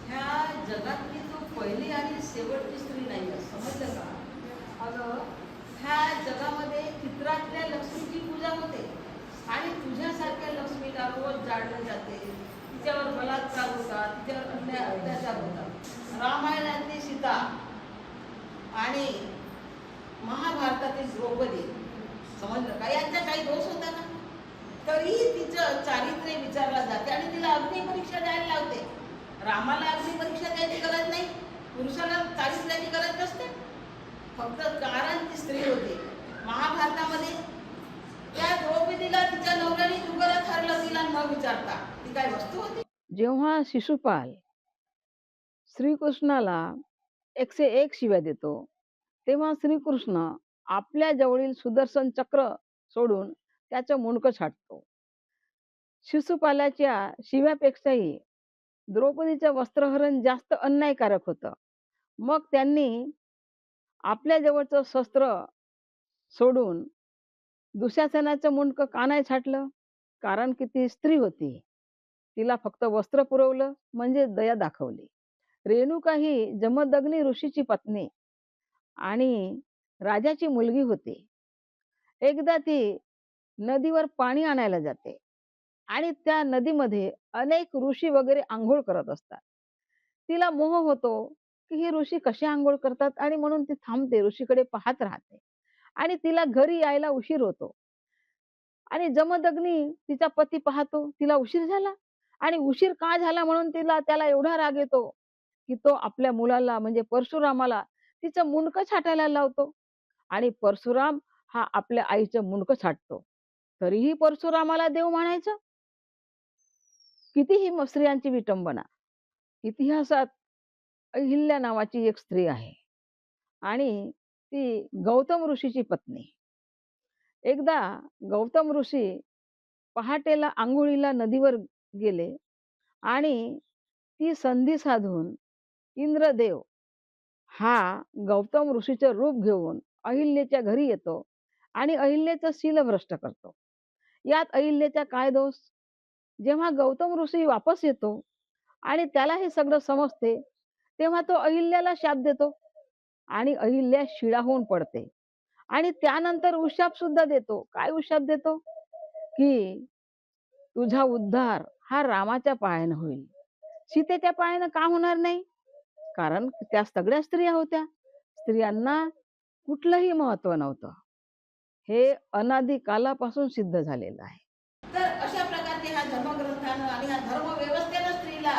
ह्या जगातली तू पहिली आणि शेवटची स्त्री नाही आहे, समजलं का? अगं ह्या जगामध्ये चित्रातल्या लक्ष्मीची पूजा होते आणि तुझ्यासारख्या लक्ष्मीला रोज जाळलं जाते. तिच्यावर बलात्कार होतात, तिच्यावर अन्याय अत्याचार होतात. रामायणातली सीता आणि महाभारतातील द्रौपदी, समजलं का? यांचा काही दोष होता का? तरीही तिचं चारित्र्य विचारलं जाते आणि तिला अग्निपरीक्षा द्यायला लावते. रामाला अग्निपरीक्षा द्यायची गरज नाही, पुरुषाला चारित्र्याची गरज नसते. फक्त कारण ती स्त्री होती. महाभारतामध्ये त्या द्रौपदीला तिच्या नवऱ्याने जुगारात हरलं, तिला न विचारता. ती काय वस्तू होती? जेव्हा शिशुपाल श्रीकृष्णाला 101 शिव्या देतो तेव्हा श्रीकृष्ण आपल्या जवळील सुदर्शन चक्र सोडून त्याचं मुंडकं छाटतो. शिशुपालाच्या शिव्यापेक्षाही द्रौपदीचं वस्त्रहरण जास्त अन्यायकारक होतं. मग त्यांनी आपल्या जवळचं शस्त्र सोडून दुःशासनाचं मुंडकं का नाही छाटलं? कारण की ती स्त्री होती. तिला फक्त वस्त्र पुरवलं म्हणजे दया दाखवली. रेणुका ही जमदग्नी ऋषीची पत्नी आणि राजाची मुलगी होती. एकदा ती नदीवर पाणी आणायला जाते आणि त्या नदीमध्ये अनेक ऋषी वगैरे आंघोळ करत असतात. तिला मोह होतो की हे ऋषी कसे आंघोळ करतात आणि म्हणून ती थांबते, ऋषीकडे पाहत राहते आणि तिला घरी यायला उशीर होतो. आणि जमदग्नी तिचा पती पाहतो तिला उशीर झाला आणि उशीर का झाला म्हणून त्याला एवढा राग येतो की तो आपल्या मुलाला म्हणजे परशुरामाला तिचं मुंडकं छाटायला लावतो आणि परशुराम हा आपल्या आईचं मुंडकं छाटतो. तरीही परशुरामाला देव म्हणायचं. कितीही स्त्रियांची विटंबना. इतिहासात अहिल्या नावाची एक स्त्री आहे आणि ती गौतम ऋषीची पत्नी. एकदा गौतम ऋषी पहाटेला आंघोळीला नदीवर गेले आणि ती संधी साधून इंद्रदेव हा गौतम ऋषीचं रूप घेऊन अहिल्याच्या घरी येतो आणि अहिल्याचं शीलभ्रष्ट करतो. यात अहिल्याचा काय दोष? जेव्हा गौतम ऋषी वापस येतो आणि त्याला हे सगळं समजते तेव्हा तो अहिल्याला शाप देतो आणि अहिल्या शिळा होऊन पडते आणि त्यानंतर उशाप सुद्धा देतो. काय उशाप देतो? की तुझा उद्धार हा रामाच्या पायानं होईल, सीतेच्या पायानं का होणार नाही? कारण त्या सगळ्या स्त्रिया होत्या. स्त्रियांना कुठलंही महत्व नव्हतं. हे अनादी कालापासून सिद्ध झालेलं आहे. तर अशा प्रकारचे ह्या धर्मग्रंथानं आणि ह्या धर्मव्यवस्थेनं स्त्रीला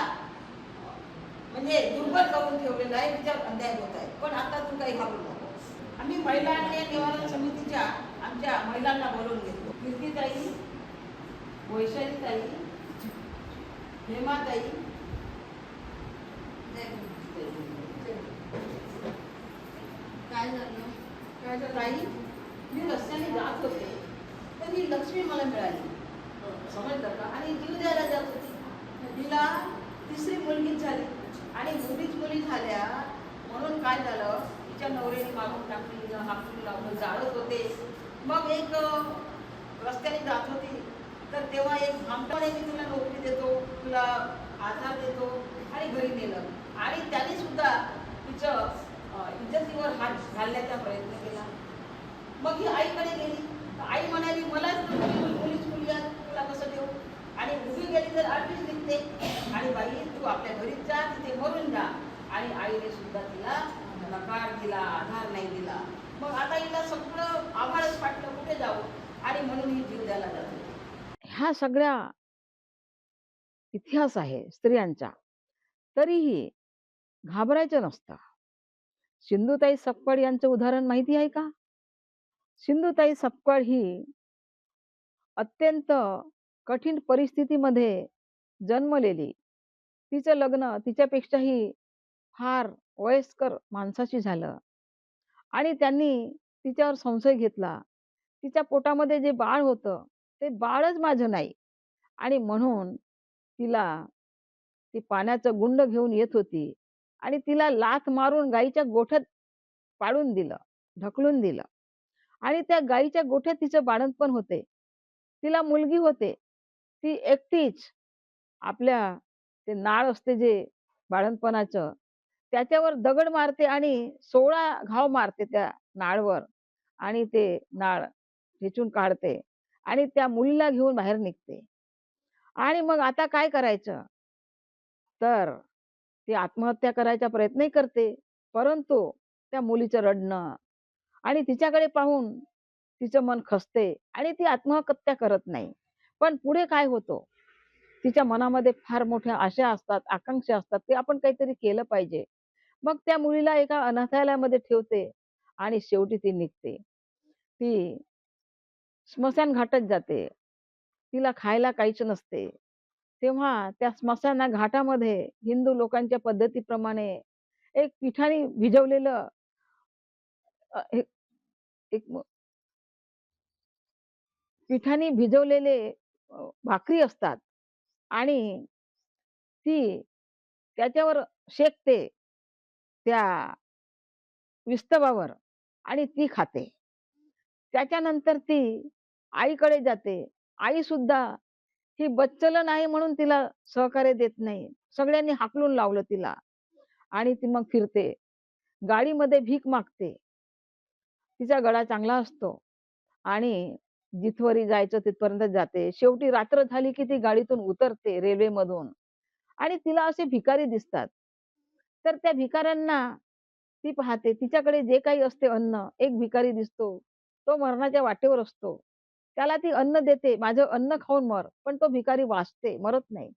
म्हणजे दुर्बल करून ठेवलेलं आहे. तिच्यावर अन्याय होत आहे. पण आता तू काही घाबरू नको. आम्ही महिला अन्याय निवारण समितीच्या आमच्या महिलांना बोलवून घेतलो. कीर्तीताई, वैशालीताई, हेमाताई, काय झालं ताई? मी रस्त्याने जात होते तर ही लक्ष्मी मला मिळाली, समजलं का? आणि जीव द्यायला जात होती. तिला तिसरी मुलगी झाली आणि मुलीच मुली झाल्या म्हणून काय झालं, तिच्या नवऱ्याने मारून टाकली, हाकून लावलं, जाळत होते. मग एक रस्त्याने जात होती तर तेव्हा एक भामटाने मी तुला नोकरी देतो, तुला आधार देतो आणि घरी नेलं आणि त्याने सुद्धा तिचं इज्जतीवर हात घालण्याचा प्रयत्न केला. मग ही आईकडे गेली तर आई म्हणाली मलाच मुलीच मुली आहेत, तुला कसं देऊ? आणि उभी गेली तर आठवीच निघते आणि बाई तू आपल्या घरीच जा, तिथे मरून जा. आणि आईने सुद्धा तिला नकार दिला, आधार नाही दिला. मग आता हिला सगळं आभाळच वाटलं, कुठे जाऊ? आणि म्हणून ही जीव द्यायला जात होती. ह्या सगळ्या इतिहास आहे स्त्रियांचा, तरीही घाबरायचं नसतं. सिंधुताई सपकाळ यांचं उदाहरण माहिती आहे का? सिंधुताई सपकाळ ही अत्यंत कठीण परिस्थितीमध्ये जन्मलेली. तिचं लग्न तिच्यापेक्षाही फार वयस्कर माणसाशी झालं आणि त्यांनी तिच्यावर संशय घेतला तिच्या पोटामध्ये जे बाळ होतं ते बाळच माझं नाही. आणि म्हणून तिला ती पाण्याचं गुंड घेऊन येत होती आणि तिला लाथ मारून गाईच्या गोठ्यात पाडून दिलं, ढकलून दिलं. आणि त्या गाईच्या गोठ्यात तिचं बाळंतपण होते. तिला मुलगी होते. ती एकटीच आपल्या ते नाळ असते जे बाळंतपणाचं, त्याच्यावर दगड मारते आणि 16 घाव मारते त्या नाळवर आणि ते नाळ ठेचून काढते आणि त्या मुलीला घेऊन बाहेर निघते. आणि मग आता काय करायचं? तर ती आत्महत्या करायचा प्रयत्नही करते. परंतु त्या मुलीचं रडणं आणि तिच्याकडे पाहून तिचं मन खचते आणि ती आत्महत्या करत नाही. पण पुढे काय होतं? तिच्या मनामध्ये फार मोठ्या आशा असतात, आकांक्षा असतात, की आपण काहीतरी केलं पाहिजे. मग त्या मुलीला एका अनाथालयामध्ये ठेवते आणि शेवटी ती निघते. ती स्मशान घाटात जाते. तिला खायला काहीच नसते. तेव्हा त्या स्मशान घाटामध्ये हिंदू लोकांच्या पद्धतीप्रमाणे एक पिठाने भिजवलेलं एक एक पिठाने भिजवलेले भाकरी असतात आणि ती त्याच्यावर शेकते त्या विस्तवावर आणि ती खाते. त्याच्यानंतर ती आईकडे जाते. आई सुद्धा ही बच्चलं नाही म्हणून तिला सहकार्य देत नाही. सगळ्यांनी हाकलून लावलं तिला आणि ती मग फिरते. गाडीमध्ये भीक मागते. तिचा गळा चांगला असतो आणि जिथवरी जायचं तिथपर्यंत जाते. शेवटी रात्र झाली की ती गाडीतून उतरते रेल्वेमधून आणि तिला असे भिकारी दिसतात. तर त्या भिकाऱ्यांना ती पाहते. तिच्याकडे जे काही असते अन्न, एक भिकारी दिसतो. तो मरणाच्या वाटेवर असतो. त्याला ती अन्न देते, माझं अन्न खाऊन मर. पण तो भिकारी वाचते, मरत नाही.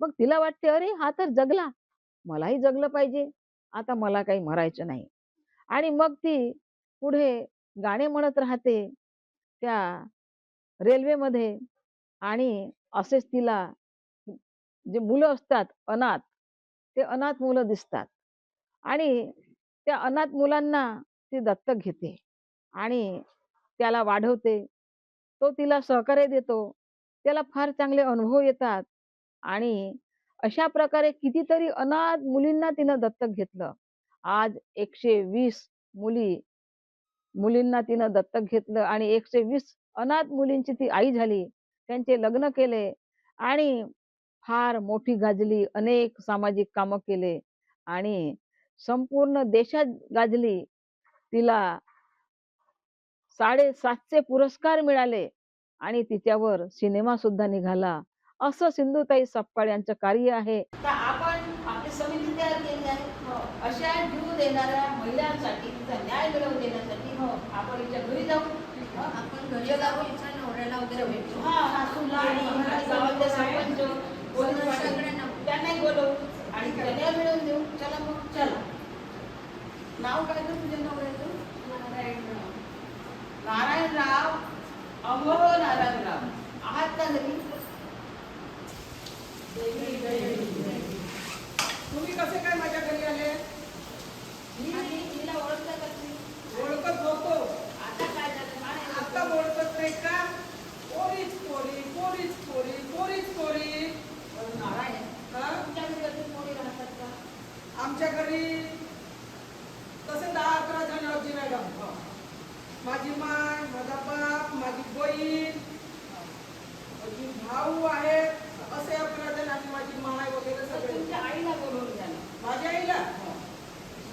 मग तिला वाटते, अरे हा तर जगला, मलाही जगलं पाहिजे. आता मला काही मरायचं नाही. आणि मग ती पुढे गाणे म्हणत राहते त्या रेल्वेमध्ये आणि असेच तिला जे मुलं असतात अनाथ, ते अनाथ मुलं दिसतात आणि त्या अनाथ मुलांना ती दत्तक घेते आणि त्याला वाढवते. तो तिला सहकार्य देतो. त्याला फार चांगले अनुभव येतात आणि अशा प्रकारे कितीतरी अनाथ मुलींना तिनं दत्तक घेतलं. आज 120 मुलींना तिनं दत्तक घेतलं आणि 120 अनाथ मुलींची ती आई झाली. त्यांचे लग्न केले आणि फार मोठी गाजली. अनेक सामाजिक कामं केले आणि संपूर्ण देशात गाजली. तिला 750 पुरस्कार मिळाले आणि तिच्यावर सिनेमा सुद्धा निघाला. असं सिंधुताई सपकाळ यांचं कार्य आहे. तर आपण आपली समिती तयार केली आहे. अशा जीव देणाऱ्या महिलांसाठी तिचा न्याय मिळवून देण्यासाठी आपण हिच्या घरी जाऊ. आपण घरी जाऊ, हिच्या नवऱ्याला वगैरे भेटू. सासूला आणि गावातले सरपंच, पोलीस पाटील त्यांनाही बोलवू आणि तिला न्याय मिळवून देऊ. चला मग चला. नाव काय तर तुझ्या नवऱ्याचं? नारायणराव अमोल नारायणराव. आहात का घरी? तुम्ही कसे काय माझ्या घरी आले? तिला ओळखता का तुम्ही? ओळखत होतो. आता काय झालं? आता ओळखत नाही का? पोरीच पोरी, पोरीच पोरी, पोरीच पोरी. नारायण, तुमच्या घरी अजून कोणी राहतात का? आमच्या घरी तसे 10-11 जण होती मॅडम. माझी माय, माझा बाप, माझी बहीण, माझी भाऊ आहेत. असे 11 जण आणि माझी माय वगैरे सगळे. तुमच्या आईला बोलवून द्या ना. माझ्या आईला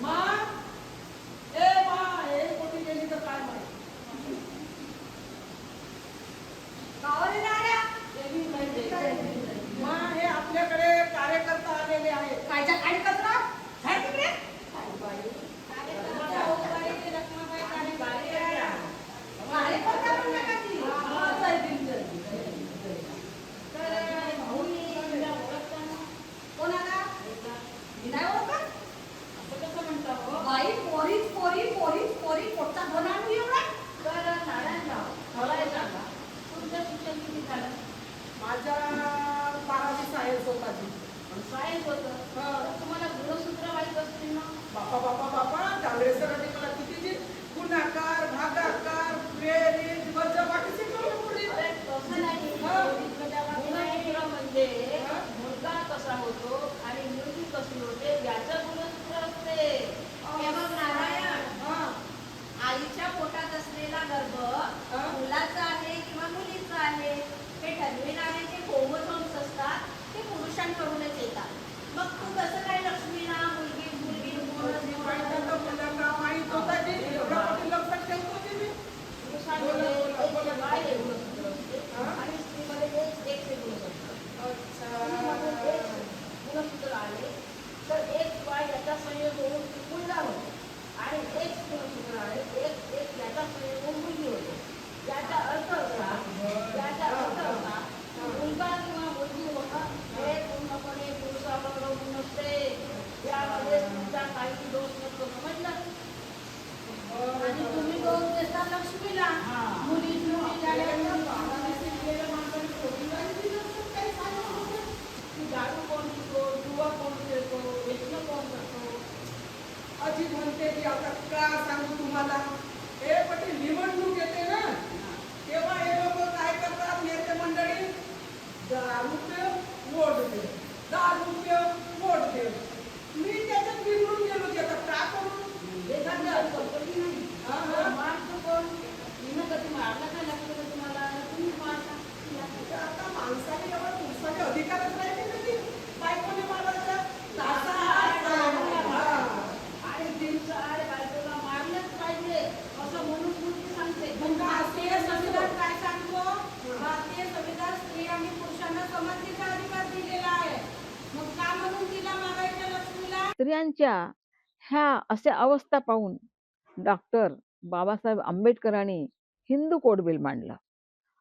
मा ए मा हे कोणी गेली तर काय माहिती. मा हे आपल्याकडे कार्यकर्ता आलेले आहेत. कायच्या कार्यकर्ता? काय तिकडे? कोणाला? नाही ओळखत? असं कसं म्हणता हो? आईच्या पोटात असलेला गर्भ मुलाचा आहे किंवा मुलीचा आहे हे ठरविणारे जे क्रोमोझोम्स असतात ते पुरुषांकडूनच येतात. मग तू कसं काय लक्ष्मीला मुलगी मुलगी मुलांना माहित होता की एवढा मोठी लक्षात ठेवतो की मी आणि स्त्रीमध्ये एक गुणसूत्र आले तर एक वाय याचा संयोग होऊन मुलगा होतो आणि एक गुणसूत्र आले एक याचा संयोग होऊन मुलगी होते. याचा अर्थ असा मुलगा किंवा मुलगी होणं हे पूर्णपणे पुरुषावर अवलंबून नसते. यामध्ये तुमचा काही दोष नसतो, समजलं? आणि तुम्ही दोष देता लक्ष्मीला. मुली दारू कोण पितो, जुवा कोण खेळतो, व्यसन कोण करतो. अशी म्हणते की आता का सांगू तुम्हाला, हे पण ती निवडणूक येते ना तेव्हा हे लोक काय करतात, नेते मंडळी 10 रुपये वोट दे, 10 रुपये वोट दे. मी त्याच्यात बिघडून गेलो की आता का करू. आता माणसाने एवढा पुरुषाचे अधिकारच राहिले ना की बायकोने मारायचं आणि दिवसाआड बायकोला मारलंच पाहिजे असं म्हणून मुलगी सांगते. भारतीय संविधान काय सांगतो? भारतीय संविधान स्त्री आणि पुरुषांना समानतेचा अधिकार दिलेला आहे. मग का म्हणून तिला मारायचं लक्ष्मीला? स्त्रियांच्या ह्या अशा अवस्था पाहून डॉक्टर बाबासाहेब आंबेडकरांनी हिंदू कोड बिल मांडलं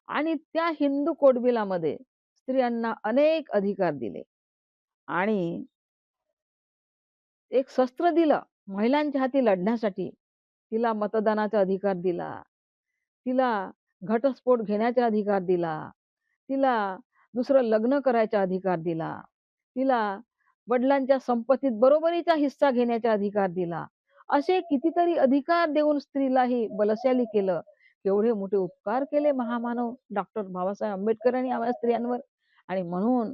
आणि त्या हिंदू कोड बिलामध्ये स्त्रियांना अनेक अधिकार दिले आणि एक शस्त्र दिलं महिलांच्या हाती लढण्यासाठी. तिला मतदानाचा अधिकार दिला, तिला घटस्फोट घेण्याचा अधिकार दिला, तिला दुसरं लग्न करायचा अधिकार दिला, तिला वडिलांच्या संपत्तीत बरोबरीचा हिस्सा घेण्याचा अधिकार दिला. असे कितीतरी अधिकार देऊन स्त्रीलाही बलशाली केलं. केवढे मोठे उपकार केले महामानव डॉक्टर बाबासाहेब आंबेडकरांनी आम्हाला स्त्रियांवर. आणि म्हणून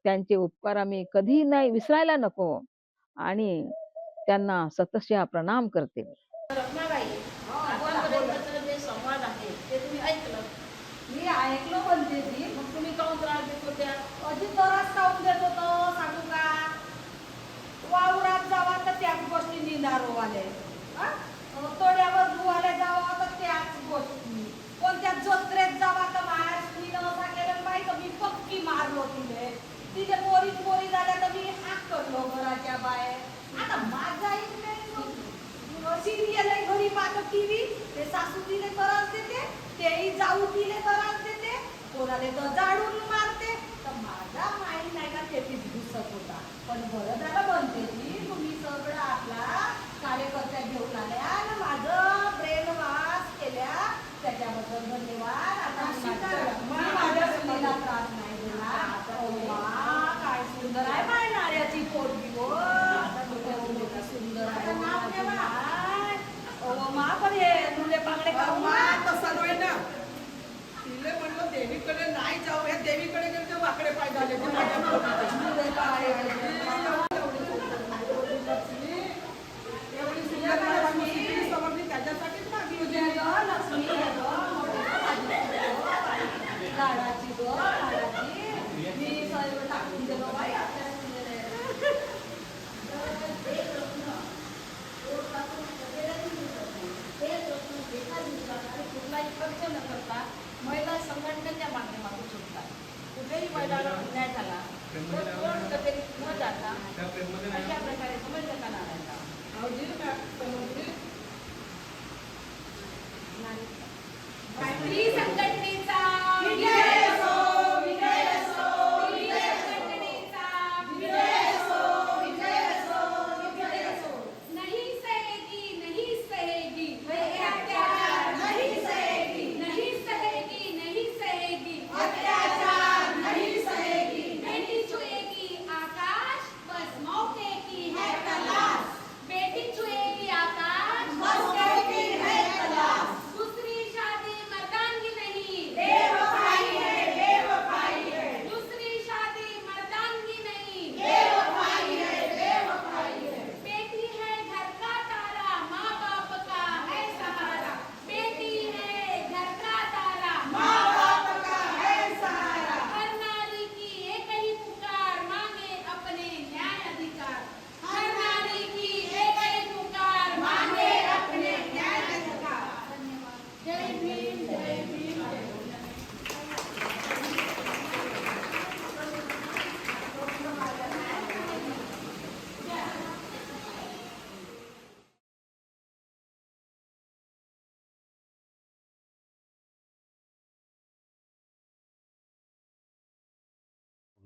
त्यांचे उपकार आम्ही कधी नाही विसरायला नको आणि त्यांना सतशः प्रणाम करते. रत्नाबाई, आतापर्यंतचे जे संवाद आहे ते तुम्ही ऐकलं. मी ऐकलो म्हणते ती. मग तुम्ही काऊन त्रास देत होत्या? अजित त्रास काऊन देत होतो सांगू का. वावरात जावा तर त्याच गोष्टी निंदारो आले, तोड्यावर धुवाले जावा तर त्याच गोष्टी, कोणत्या जत्रेत जावा तर महाराष्ट्रीनं असा केलं बाई तर मी पक्की मारलो तिथे पोरी झाल्या तर मी हाक करलो घराच्या बाहेर. आता माझा सिरियल आहे घरी पाहतो टीव्ही, ते सासू तिले त्रास देते, तेही जाऊ तिले त्रास देते, कोणाले तर जाडून मारते. तर माझा माईंड नाही का तेच घुसत होता. पण बरं झालं म्हणते ती तुम्ही सगळं आपला कार्यकर्त्या घेऊन आल्या आणि माझं ब्रेन वॉश केल्या त्याच्याबद्दल धन्यवाद. आता माझ्या मुलीला त्रास नाही देणार. काय सुंदर आहे माय नाऱ्याची पोरगी हो, सुंदर आहे मा. पण हे तुले पांगडे तसा नाही ना. तिले म्हणलं देवीकडे नाही जाऊ, ह्या देवीकडे गेले ते वाकडे पाय झाले ते एवढी सुंदर समजली त्याच्यासाठीच मागली होती. लक्ष्मी लाडाची गो लाडाची मी सर्व टाकून दिलो बाई. कुठलाही खर्च न करता महिला संघटनेच्या माध्यमातून सुटतात. कुठेही महिलाला अन्याय झाला तर कोण कचेरीत न जाता अशा प्रकारे समजलं का नारायणराव? स्त्री संघटनेचा विजय असो, विजय असो, स्त्री संघटनेचा विजय असो, विजय असो, विजय असो. नहीं सहेगी नहीं सहेगी अत्याचार नहीं सहेगी, नहीं सहेगी नहीं सहेगी अत्याचार नहीं सहेगी, नहीं छुएगी आकाश बस मौके की है तलाश. बेटी छुएगी आकाश मौके की है तलाश. दूसरी शादी मर्दानगी नहीं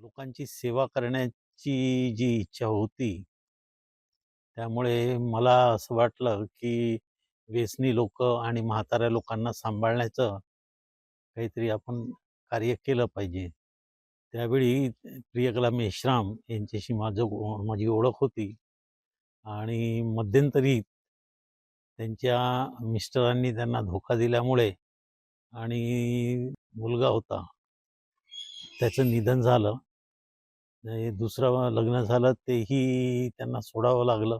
लोकांची सेवा करण्याची जी इच्छा होती, त्यामुळे मला असं वाटलं की व्यसनी लोकं आणि म्हाताऱ्या लोकांना सांभाळण्याचं काहीतरी आपण कार्य केलं पाहिजे. त्यावेळी प्रियकला मेश्राम यांच्याशी माझी ओळख होती आणि मध्यंतरी त्यांच्या मिस्टरांनी त्यांना धोका दिल्यामुळे आणि मुलगा होता, त्याचं निधन झालं. दुसरं लग्न झालं तेही त्यांना सोडावं लागलं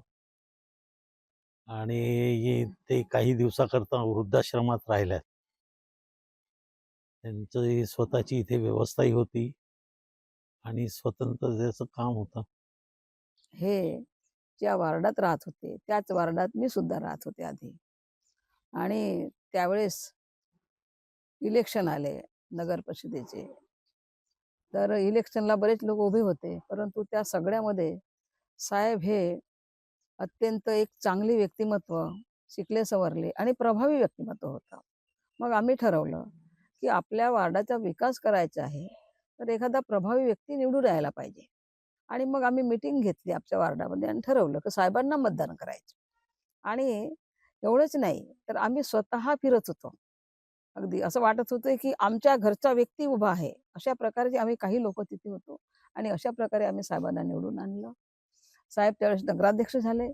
आणि ते काही दिवसाकरता वृद्धाश्रमात राहिल्यात. त्यांची स्वतःची इथे व्यवस्थाही होती आणि स्वतंत्र त्याचं काम होतं. हे ज्या वार्डात राहत होते त्याच वार्डात मी सुद्धा राहत होते आधी. आणि त्यावेळेस इलेक्शन आले नगर परिषदेचे. तर इलेक्शनला बरेच लोक उभे होते, परंतु त्या सगळ्यामध्ये साहेब हे अत्यंत एक चांगली व्यक्तिमत्व, शिकले सवरले आणि प्रभावी व्यक्तिमत्व होतं. मग आम्ही ठरवलं की आपल्या वार्डाचा विकास करायचा आहे, तर एखादा प्रभावी व्यक्ती निवडून यायला पाहिजे. आणि मग आम्ही मीटिंग घेतली आमच्या वार्डामध्ये आणि ठरवलं की साहेबांना मतदान करायचं. आणि एवढंच नाही, तर आम्ही स्वतः फिरत होतो. अगदी असं वाटत होतं की आमच्या घरचा व्यक्ती उभा आहे, अशा प्रकारचे आम्ही काही लोक तिथे होतो. आणि अशा प्रकारे आम्ही साहेबांना निवडून आणलं. साहेब त्यावेळेस नगराध्यक्ष झाले.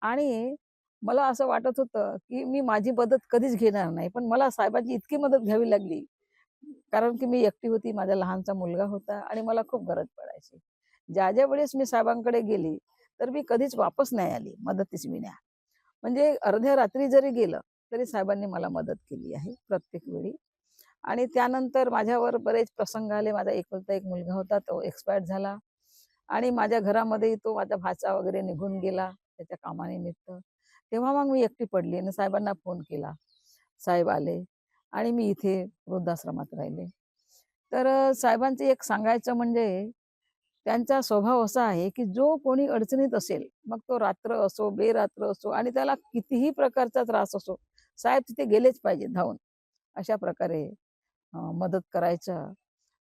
आणि मला असं वाटत होतं की मी माझी मदत कधीच घेणार नाही, पण मला साहेबांची इतकी मदत घ्यावी लागली, कारण की मी एकटी होती, माझा लहानचा मुलगा होता आणि मला खूप गरज पडायची. ज्या वेळेस मी साहेबांकडे गेली, तर मी कधीच वापस नाही आली मदतीस विना. म्हणजे अर्ध्या रात्री जरी गेलं तरी साहेबांनी मला मदत केली आहे प्रत्येक वेळी. आणि त्यानंतर माझ्यावर बरेच प्रसंग आले. माझा एकुलता एक मुलगा होता, तो एक्सपायर्ड झाला. आणि माझ्या घरामध्ये तो माझा भाचा वगैरे निघून गेला त्याच्या कामानिमित्त. तेव्हा मग मी एकटी पडली आणि साहेबांना फोन केला. साहेब आले आणि मी इथे वृद्धाश्रमात राहिले. तर साहेबांचं एक सांगायचं म्हणजे त्यांचा स्वभाव असा आहे की जो कोणी अडचणीत असेल, मग तो रात्र असो बेरात्र असो आणि त्याला कितीही प्रकारचा त्रास असो, साहेब तिथे गेलेच पाहिजे धावून. अशा प्रकारे मदत करायचं.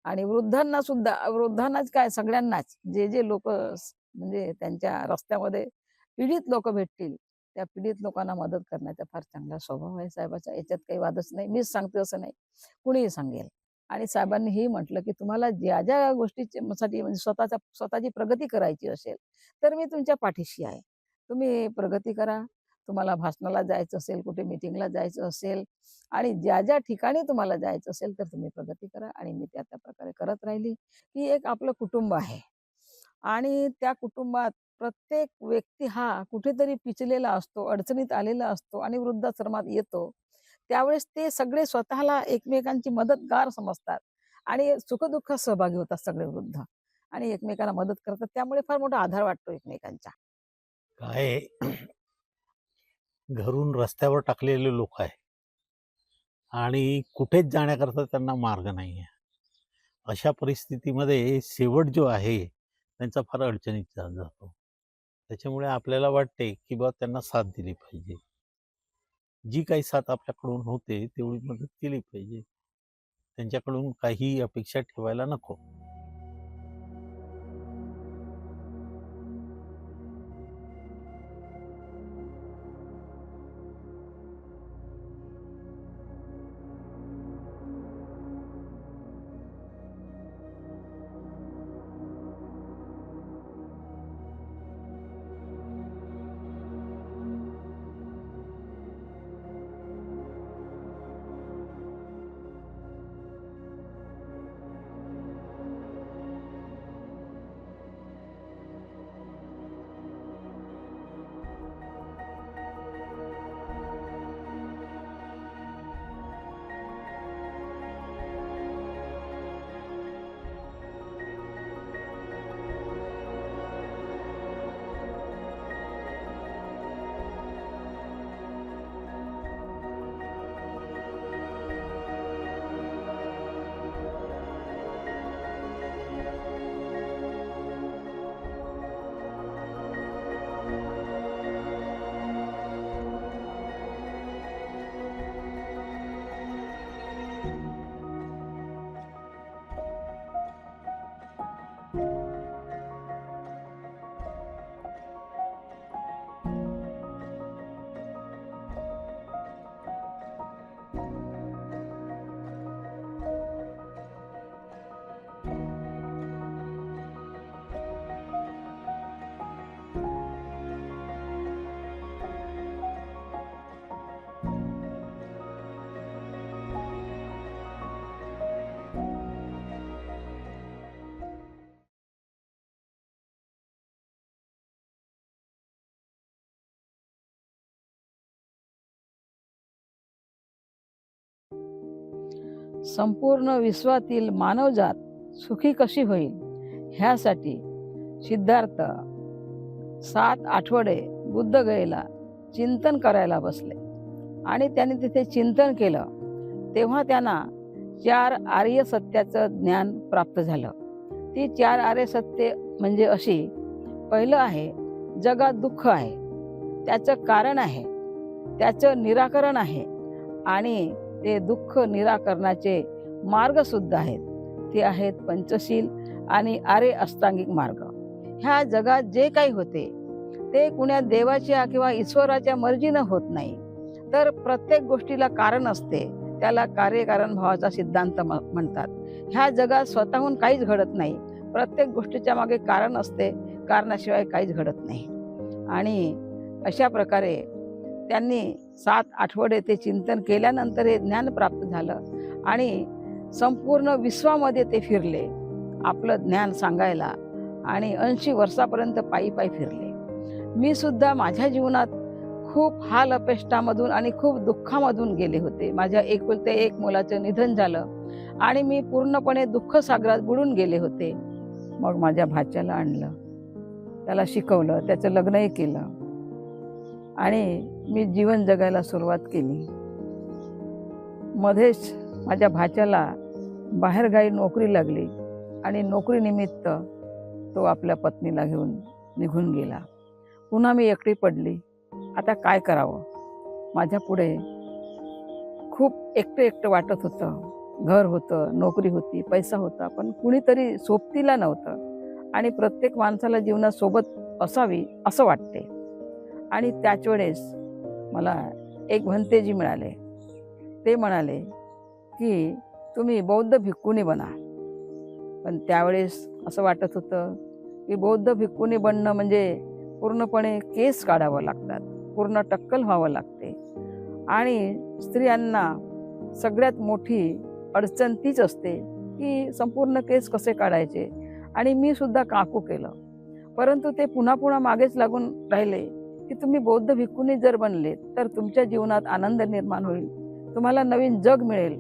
आणि वृद्धांना सुद्धा, वृद्धांनाच काय सगळ्यांनाच, जे लोक म्हणजे त्यांच्या रस्त्यामध्ये पीडित लोक भेटतील, त्या पीडित लोकांना मदत करण्याचा फार चांगला स्वभाव आहे साहेबाचा. याच्यात काही वादच नाही. मीच सांगते असं नाही, कुणीही सांगेल. आणि साहेबांनी हे म्हटलं की तुम्हाला ज्या ज्या गोष्टीसाठी म्हणजे स्वतःची प्रगती करायची असेल, तर मी तुमच्या पाठीशी आहे. तुम्ही प्रगती करा. तुम्हाला भाषणाला जायचं असेल, कुठे मीटिंगला जायचं असेल आणि ज्या ज्या ठिकाणी तुम्हाला जायचं असेल, तर तुम्ही प्रगती करा. आणि मी त्या प्रकारे करत राहिली. की एक आपलं कुटुंब आहे आणि त्या कुटुंबात प्रत्येक व्यक्ती हा कुठेतरी पिचलेला असतो, अडचणीत आलेला असतो आणि वृद्धाश्रमात येतो. त्यावेळेस ते सगळे स्वतःला एकमेकांची मदतगार समजतात आणि सुखदुःखात सहभागी होतात सगळे वृद्ध आणि एकमेकांना मदत करतात. त्यामुळे फार मोठा आधार वाटतो एकमेकांचा. काय घरून रस्त्यावर टाकलेले लोक आहे आणि कुठेच जाण्याकरता त्यांना मार्ग नाही आहे. अशा परिस्थितीमध्ये शेवट जो आहे त्यांचा फार अडचणीत जातो. त्याच्यामुळे आपल्याला वाटते की बा त्यांना साथ दिली पाहिजे. जी काही साथ आपल्याकडून होते तेवढी मदत केली पाहिजे. त्यांच्याकडून काही अपेक्षा ठेवायला नको. संपूर्ण विश्वातील मानवजात सुखी कशी होईल ह्यासाठी सिद्धार्थ 7 आठवडे बुद्धगयेला चिंतन करायला बसले आणि त्यांनी तिथे चिंतन केलं. तेव्हा त्यांना 4 आर्य सत्याचं ज्ञान प्राप्त झालं. ती 4 आर्य सत्य म्हणजे अशी: पहिलं आहे, जगात दुःख आहे, त्याचं कारण आहे, त्याचं निराकरण आहे आणि ते दुःख निराकरणाचे मार्ग सुद्धा आहेत. ते आहेत पंचशील आणि आर्य अष्टांगिक मार्ग. ह्या जगात जे काही होते ते कुण्या देवाच्या किंवा ईश्वराच्या मर्जीनं होत नाही, तर प्रत्येक गोष्टीला कारण असते. त्याला कार्यकारण भावाचा सिद्धांत म्हणतात. ह्या जगात स्वतःहून काहीच घडत नाही, प्रत्येक गोष्टीच्या मागे कारण असते, कारणाशिवाय काहीच घडत नाही. आणि अशा प्रकारे त्यांनी 7 आठवडे ते चिंतन केल्यानंतर हे ज्ञान प्राप्त झालं आणि संपूर्ण विश्वामध्ये ते फिरले आपलं ज्ञान सांगायला आणि 80 वर्षापर्यंत पायी पायी फिरले. मी सुद्धा माझ्या जीवनात खूप हाल अपेष्टामधून आणि खूप दुःखामधून गेले होते. माझ्या एकुलते एक मुलाचं निधन झालं आणि मी पूर्णपणे दुःख सागरात बुडून गेले होते. मग माझ्या भाच्याला आणलं, त्याला शिकवलं, त्याचं लग्नही केलं आणि मी जीवन जगायला सुरुवात केली. मध्येच माझ्या भाच्याला बाहेरगावी नोकरी लागली आणि नोकरीनिमित्त तो आपल्या पत्नीला घेऊन निघून गेला. पुन्हा मी एकटी पडली. आता काय करावं? माझ्या पुढे खूप एकटं वाटत होतं. घर होतं, नोकरी होती, पैसा होता, पण कुणीतरी सोबतीला नव्हतं आणि प्रत्येक माणसाला जीवनात सोबत असावी असं वाटते. आणि त्याच वेळेस मला एक भंतेजी मिळाले. ते म्हणाले की तुम्ही बौद्ध भिक्खुनी बना. पण त्यावेळेस असं वाटत होतं की बौद्ध भिक्खुनी बनणं म्हणजे पूर्णपणे केस काढावं लागतात, पूर्ण टक्कल व्हावं लागते आणि स्त्रियांना सगळ्यात मोठी अडचण तीच असते की संपूर्ण केस कसे काढायचे. आणि मी सुद्धा काकू केलं, परंतु ते पुन्हा पुन्हा मागेच लागून राहिले की तुम्ही बौद्ध भिक्खुनी जर बनले तर तुमच्या जीवनात आनंद निर्माण होईल, तुम्हाला नवीन जग मिळेल,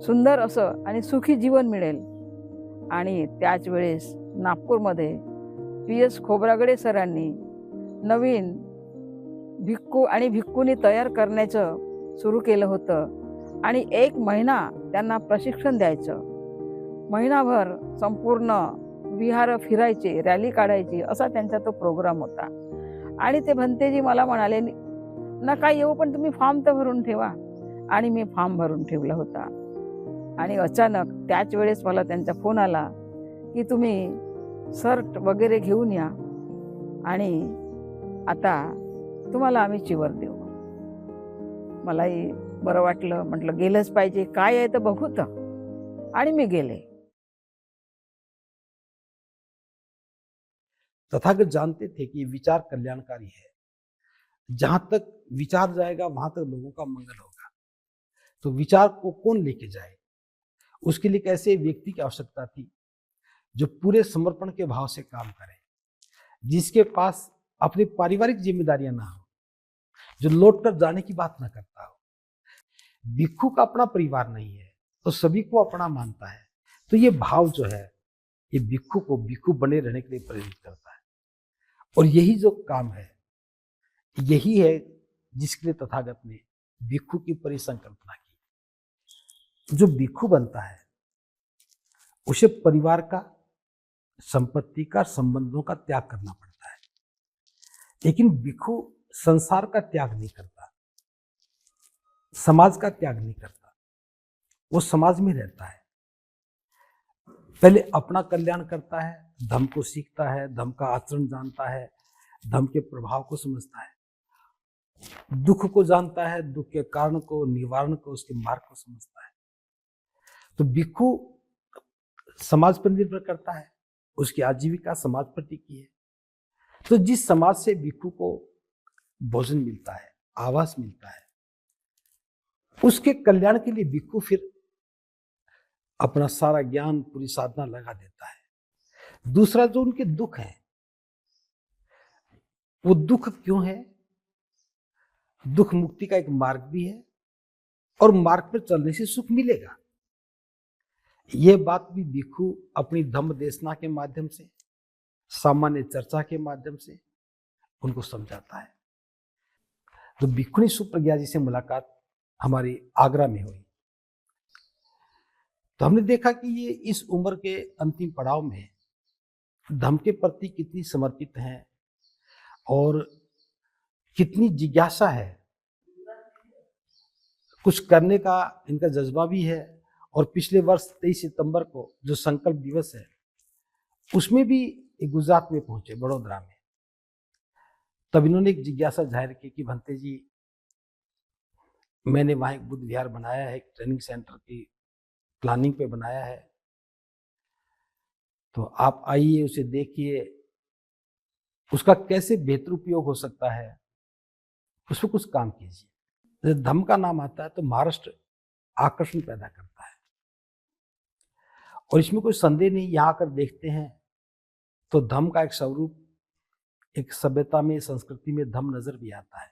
सुंदर असं आणि सुखी जीवन मिळेल. आणि त्याच वेळेस नागपूरमध्ये PS खोब्रागडे सरांनी नवीन भिक्खू आणि भिक्खुनी तयार करण्याचं सुरू केलं होतं आणि 1 महिना त्यांना प्रशिक्षण द्यायचं. महिनाभर संपूर्ण विहार फिरायचे, रॅली काढायची, असा त्यांचा तो प्रोग्राम होता. आणि ते भंतेजी मला म्हणाले, नका येऊ पण तुम्ही फॉर्म तर भरून ठेवा. आणि मी फॉर्म भरून ठेवला होता. आणि अचानक त्याच वेळेस मला त्यांचा फोन आला की तुम्ही शर्ट वगैरे घेऊन या आणि आता तुम्हाला आम्ही चिवर देऊ. मलाही बरं वाटलं, म्हटलं गेलंच पाहिजे, काय आहे तर बघू तर. आणि मी गेले. तथागत जानते थे कि विचार कल्याणकारी है, जहां तक विचार जाएगा वहां तक लोगों का मंगल होगा। तो विचार को कौन लेके जाए, उसके लिए कैसे व्यक्ति की आवश्यकता थी जो पूरे समर्पण के भाव से काम करे, जिसके पास अपनी पारिवारिक जिम्मेदारियां ना हो, जो लौट कर जाने की बात ना करता हो। भिक्खु का अपना परिवार नहीं है तो सभी को अपना मानता है। तो ये भाव जो है ये भिक्खु को भिक्खु बने रहने के लिए प्रेरित करता है। और यही जो काम है यही है जिसके लिए तथागत ने भिक्खु की परिसंकल्पना की। जो भिक्खु बनता है उसे परिवार का, संपत्ति का, संबंधों का त्याग करना पड़ता है, लेकिन भिक्खु संसार का त्याग नहीं करता, समाज का त्याग नहीं करता। वो समाज में रहता है, पहले अपना कल्याण करता है, धर्म को सीखता है, धर्म का आचरण जानता है, धर्म के प्रभाव को समझता है, दुख को जानता है, दुख के कारण को, निवारण को, उसके मार्ग को समझता है। तो भिक्खु समाज पर निर्भर करता है, उसकी आजीविका समाज पर टिकी है। तो जिस समाज से भिक्खु को भोजन मिलता है, आवास मिलता है, उसके कल्याण के लिए भिक्खु फिर अपना सारा ज्ञान, पूरी साधना लगा देता है। दूसरा जो उनके दुख है, वो दुख क्यों है? दुख मुक्ति का एक मार्ग भी है और मार्ग पर चलने से सुख मिलेगा। ये बात भी भिक्षु अपनी धम्म देशना के माध्यम से, सामान्य चर्चा के माध्यम से उनको समझाता है। तो भिक्षुणी सुप्रज्ञा जी से मुलाकात हमारी आगरा में हुई, तो हमने देखा कि ये इस उम्र के अंतिम पड़ाव में धम्म के प्रति कितनी समर्पित हैं और कितनी जिज्ञासा है, कुछ करने का इनका जज्बा भी है। और पिछले वर्ष 23 सितंबर को जो संकल्प दिवस है, उसमें भी गुजरात में पहुंचे, बड़ोदरा में। तब इन्होंने एक जिज्ञासा जाहिर की कि भंते जी, मैंने वहां एक बुद्ध विहार बनाया है, एक ट्रेनिंग सेंटर की प्लानिंग पे बनाया है, तो आप आइए, उसे देखिए, उसका कैसे बेहतर उपयोग हो सकता है, उस पर कुछ काम कीजिए। जब धम्म का नाम आता है तो महाराष्ट्र आकर्षण पैदा करता है, और इसमें कोई संदेह नहीं। यहाँ आकर देखते हैं तो धम्म का एक स्वरूप, एक सभ्यता में, संस्कृति में धम्म नजर भी आता है।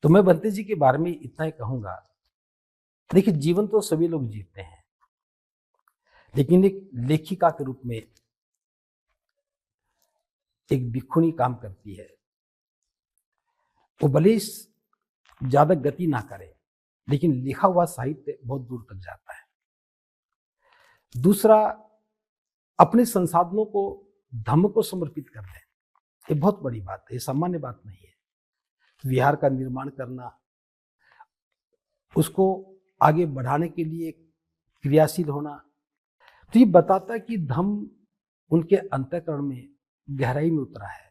तो मैं भंते जी के बारे में इतना ही कहूंगा। देखिए, जीवन तो सभी लोग जीते हैं, लेकिन एक लेखिका के रूप में एक भिक्षुणी काम करती है। वो भले ज्यादा गति ना करे, लेकिन लिखा हुआ साहित्य बहुत दूर तक जाता है। दूसरा, अपने संसाधनों को धम्म को समर्पित कर दें, ये बहुत बड़ी बात है, ये सामान्य बात नहीं है। विहार का निर्माण करना, उसको आगे बढ़ाने के लिए क्रियाशील होना, तो ये बताता है कि धम्म उनके अंतःकरण में गहराई में उतरा है।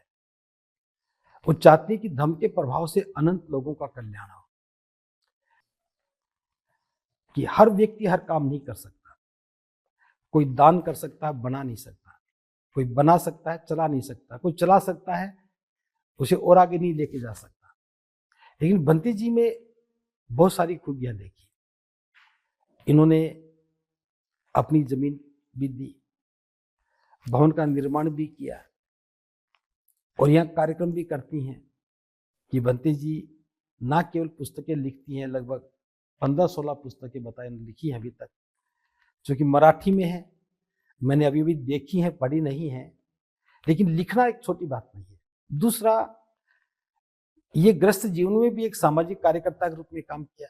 वो चाहते हैं कि धम्म के प्रभाव से अनंत लोगों का कल्याण हो, कि हर व्यक्ति हर काम नहीं कर सकता। कोई दान कर सकता है, बना नहीं सकता। कोई बना सकता है, चला नहीं सकता। कोई चला सकता है, उसे और आगे नहीं लेके जा सकता। लेकिन भंते जी में बहुत सारी खूबियां देखी। इन्होंने अपनी जमीन भी दी, भवन का निर्माण भी किया, और यहाँ कार्यक्रम भी करती हैं कि भंते जी ना केवल पुस्तकें लिखती हैं, लगभग 15-16 पुस्तकें बताए लिखी हैं अभी तक, जो कि मराठी में है। मैंने अभी भी देखी है, पढ़ी नहीं है, लेकिन लिखना एक छोटी बात नहीं है। दूसरा, ये ग्रस्त जीवन में भी एक सामाजिक कार्यकर्ता के रूप में काम किया।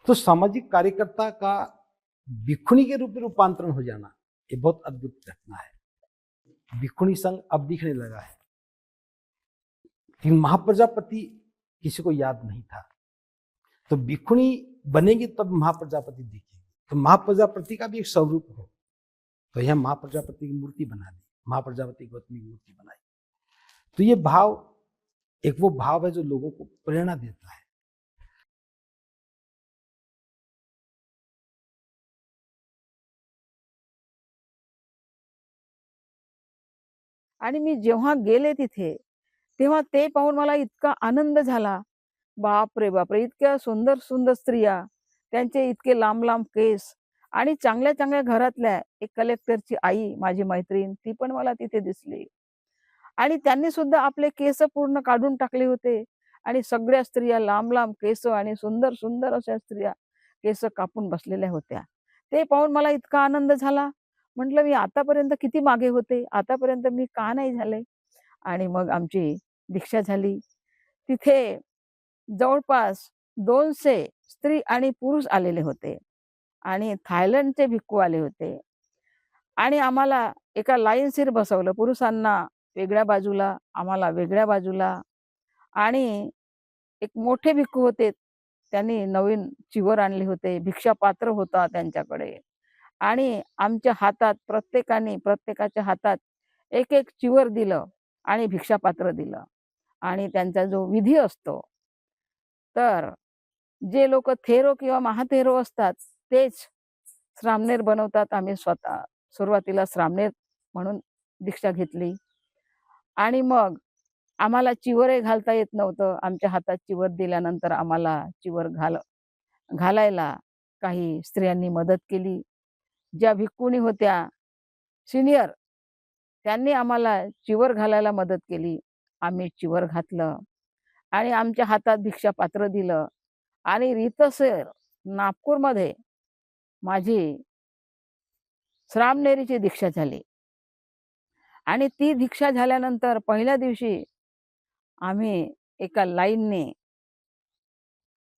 तो सामाजिक कार्यकर्ता का भिक्षुणी के रूप में रूपांतरण हो जाना, ये बहुत अद्भुत घटना है। भिक्षुणी संघ अब दिखने लगा है, लेकिन महाप्रजापति किसी को याद नहीं था। तो भिक्षुणी बनेगी तब महाप्रजापति दिखेगी। तो महाप्रजापति का भी एक स्वरूप हो, तो यह महाप्रजापति की मूर्ति बना दी, महाप्रजापति गौतमी की मूर्ति बनाई। तो ये भाव, एक वो भाव है जो लोगों को प्रेरणा देता है। आणि मी जेव्हा गेले तिथे, तेव्हा ते पाहून मला इतका आनंद झाला. बाप रे बाप रे! इतक्या सुंदर सुंदर स्त्रिया, त्यांचे इतके लांब लांब केस, आणि चांगल्या चांगल्या घरातल्या एक कलेक्टरची आई, माझी मैत्रीण, ती पण मला तिथे दिसली. आणि त्यांनी सुद्धा आपले केस पूर्ण काढून टाकले होते, आणि सगळ्या स्त्रिया लांब लांब केस आणि सुंदर सुंदर अशा स्त्रिया केस कापून बसलेल्या होत्या. ते पाहून मला इतका आनंद झाला. म्हटलं, मी आतापर्यंत किती मागे होते, आतापर्यंत मी का नाही झाले. आणि मग आमची दीक्षा झाली. तिथे जवळपास 200 स्त्री आणि पुरुष आलेले होते, आणि थायलंडचे भिक्खू आले होते. आणि आम्हाला एका लाईनशीर बसवलं, पुरुषांना वेगळ्या बाजूला, आम्हाला वेगळ्या बाजूला. आणि एक मोठे भिक्खू होते, त्यांनी नवीन चिवर आणले होते, भिक्षापात्र होता त्यांच्याकडे, आणि आमच्या हातात प्रत्येकाच्या हातात एक एक चिवर दिलं आणि भिक्षापात्र दिलं. आणि त्यांचा जो विधी असतो, तर जे लोक थेरो किंवा महाथेरो असतात तेच श्रामणेर बनवतात. आम्ही स्वतः सुरुवातीला श्रामणेर म्हणून दीक्षा घेतली, आणि मग आम्हाला चिवरही घालता येत नव्हतं. आमच्या हातात चिवर दिल्यानंतर आम्हाला चिवर घालायला काही स्त्रियांनी मदत केली. ज्या भिक्खुणी होत्या सिनियर, त्यांनी आम्हाला चिवर घालायला मदत केली. आम्ही चिवर घातलं, आणि आमच्या हातात भिक्षापात्र दिलं. आणि रीतसर नागपूरमध्ये माझी श्रामनेरीची दीक्षा झाली आणि ती दीक्षा झाल्यानंतर पहिल्या दिवशी आम्ही एका लाईनने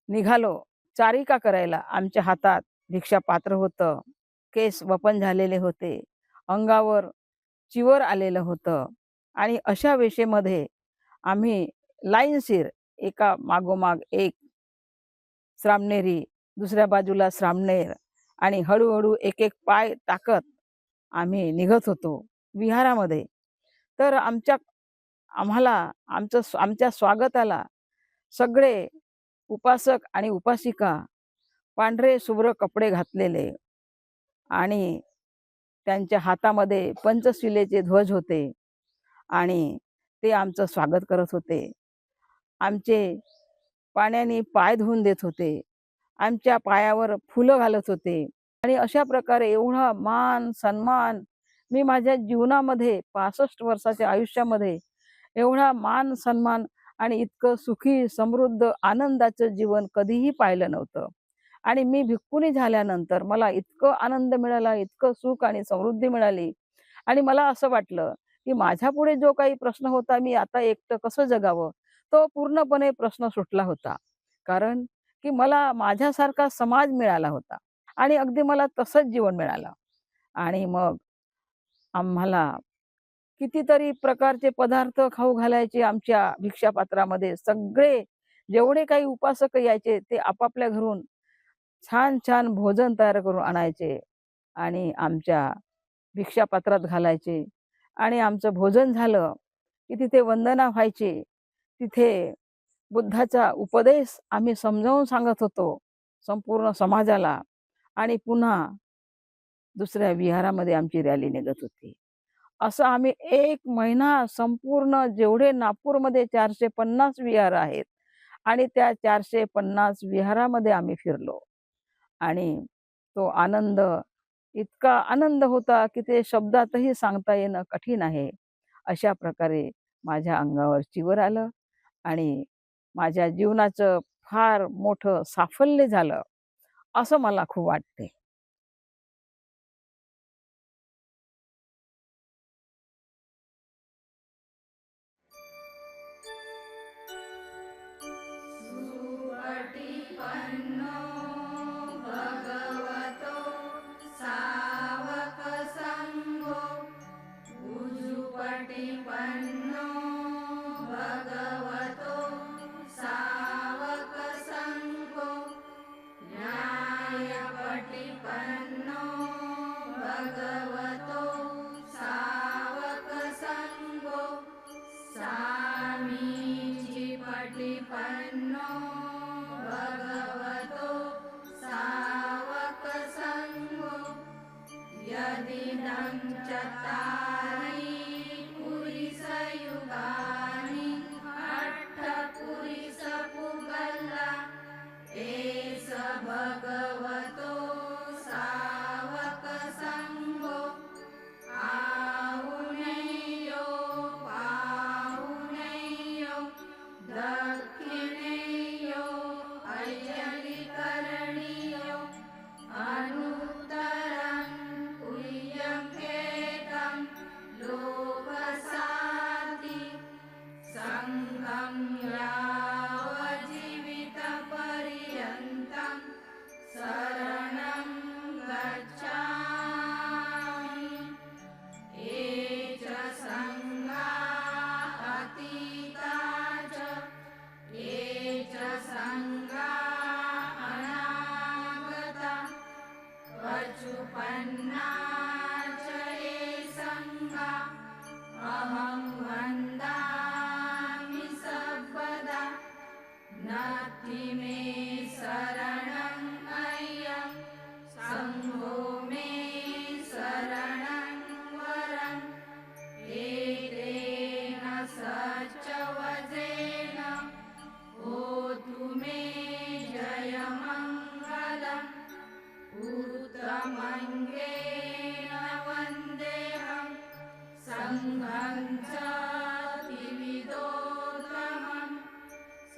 निघालो चारिका करायला. आमच्या हातात भिक्षापात्र होतं, केस वपन झालेले होते, अंगावर चिवर आलेलं होतं आणि अशा वेशेमध्ये आम्ही लाईनशीर एका मागोमाग एक श्रामनेरी, दुसऱ्या बाजूला श्रामनेर आणि हळूहळू एक एक पाय टाकत आम्ही निघत होतो विहारामध्ये. तर आमच्या स्वागताला सगळे उपासक आणि उपासिका पांढरे शुभ्र कपडे घातलेले आणि त्यांच्या हातामध्ये पंचशिलेचे ध्वज होते आणि ते आमचं स्वागत करत होते. आमचे पाण्याने पाय धुवून देत होते, आमच्या पायावर फुलं घालत होते आणि अशा प्रकारे एवढा मान सन्मान मी माझ्या जीवनामध्ये 65 वर्षाच्या आयुष्यामध्ये एवढा मान सन्मान आणि इतकं सुखी समृद्ध आनंदाचं जीवन कधीही पाहिलं नव्हतं. आणि मी भिक्खुनी झाल्यानंतर मला इतकं आनंद मिळाला, इतकं सुख आणि समृद्धी मिळाली आणि मला असं वाटलं की माझ्यापुढे जो काही प्रश्न होता, मी आता एकटं कसं जगावं, तो पूर्णपणे प्रश्न सुटला होता. कारण की मला माझ्यासारखा समाज मिळाला होता आणि अगदी मला तसंच जीवन मिळालं. आणि मग आम्हाला कितीतरी प्रकारचे पदार्थ खाऊ घालायचे आमच्या भिक्षापात्रामध्ये. सगळे जेवढे काही उपासक यायचे ते आपापल्या घरून छान छान भोजन तयार करून आणायचे आणि आमच्या भिक्षापात्रात घालायचे आणि आमचं भोजन झालं की तिथे वंदना व्हायची. तिथे बुद्धाचा उपदेश आम्ही समजावून सांगत होतो संपूर्ण समाजाला आणि पुन्हा दुसऱ्या विहारामध्ये आमची रॅली निघत होती. असं आम्ही 1 महिना संपूर्ण जेवढे नागपूरमध्ये 450 विहार आहेत आणि त्या 450 विहारामध्ये आम्ही फिरलो आणि तो आनंद इतका आनंद होता की ते शब्दातही सांगता येणं कठीण आहे. अशा प्रकारे माझ्या अंगावर चिवर आलं आणि माझ्या जीवनाचं फार मोठं साफल्य झालं असं मला खूप वाटते.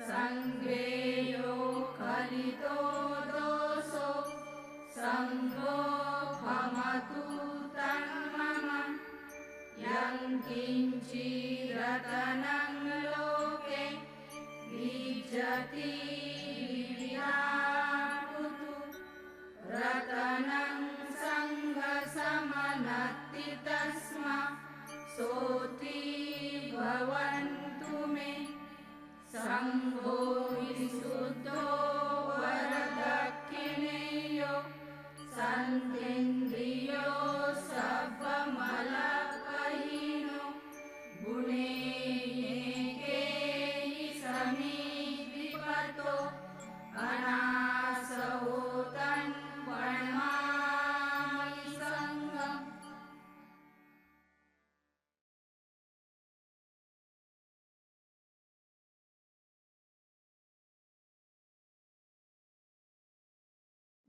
संघे यो खलितो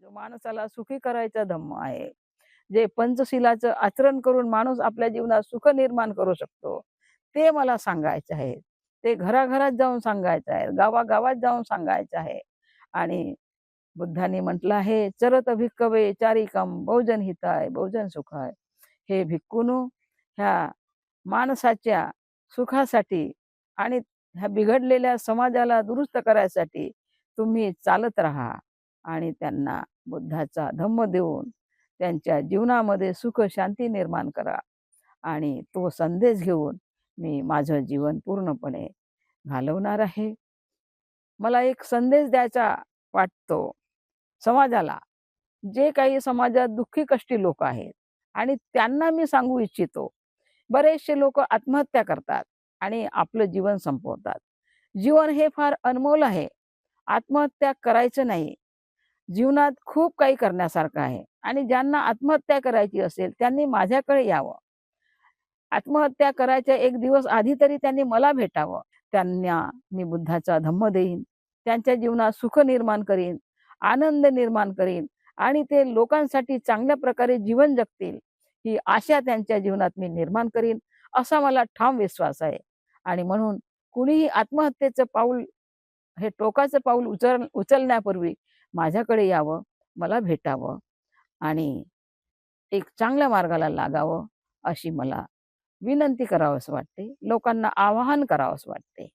जो माणसाला सुखी करायचा धम्म आहे, जे पंचशिलाचं आचरण करून माणूस आपल्या जीवनात सुख निर्माण करू शकतो, ते मला सांगायचं आहे. ते घराघरात जाऊन सांगायचं आहे, गावागावात जाऊन सांगायचं आहे. आणि बुद्धांनी म्हटलं आहे, चरत भिक्कवे चारिकम बहुजन हिताय बहुजन सुखाय. हे भिक्खूनो, ह्या माणसाच्या सुखासाठी आणि ह्या बिघडलेल्या समाजाला दुरुस्त करायसाठी तुम्ही चालत राहा आणि त्यांना बुद्धाचा धम्म देऊन त्यांच्या जीवनामध्ये सुख शांती निर्माण करा. आणि तो संदेश घेऊन मी माझं जीवन पूर्णपणे घालवणार आहे. मला एक संदेश द्यायचा वाटतो समाजाला, जे काही समाजात दुःखी कष्टी लोक आहेत आणि त्यांना मी सांगू इच्छितो, बरेचसे लोक आत्महत्या करतात आणि आपलं जीवन संपवतात. जीवन हे फार अनमोल आहे, आत्महत्या करायचं नाही. जीवनात खूप काही करण्यासारखं आहे आणि ज्यांना आत्महत्या करायची असेल त्यांनी माझ्याकडे यावं. आत्महत्या करायच्या एक दिवस आधी तरी त्यांनी मला भेटावं. त्यांना मी बुद्धाचा धम्म देईन, त्यांच्या जीवनात सुख निर्माण करीन, आनंद निर्माण करीन आणि ते लोकांसाठी चांगल्या प्रकारे जीवन जगतील ही आशा त्यांच्या जीवनात मी निर्माण करीन, असा मला ठाम विश्वास आहे. आणि म्हणून कुणीही आत्महत्येचं पाऊल, हे टोकाचं पाऊल उचलण्यापूर्वी माझ्याकडे यावं, मला भेटावं आणि एक चांगल्या मार्गाला लागावं, अशी मला विनंती करावंसं वाटते, लोकांना आवाहन करावंसं वाटते.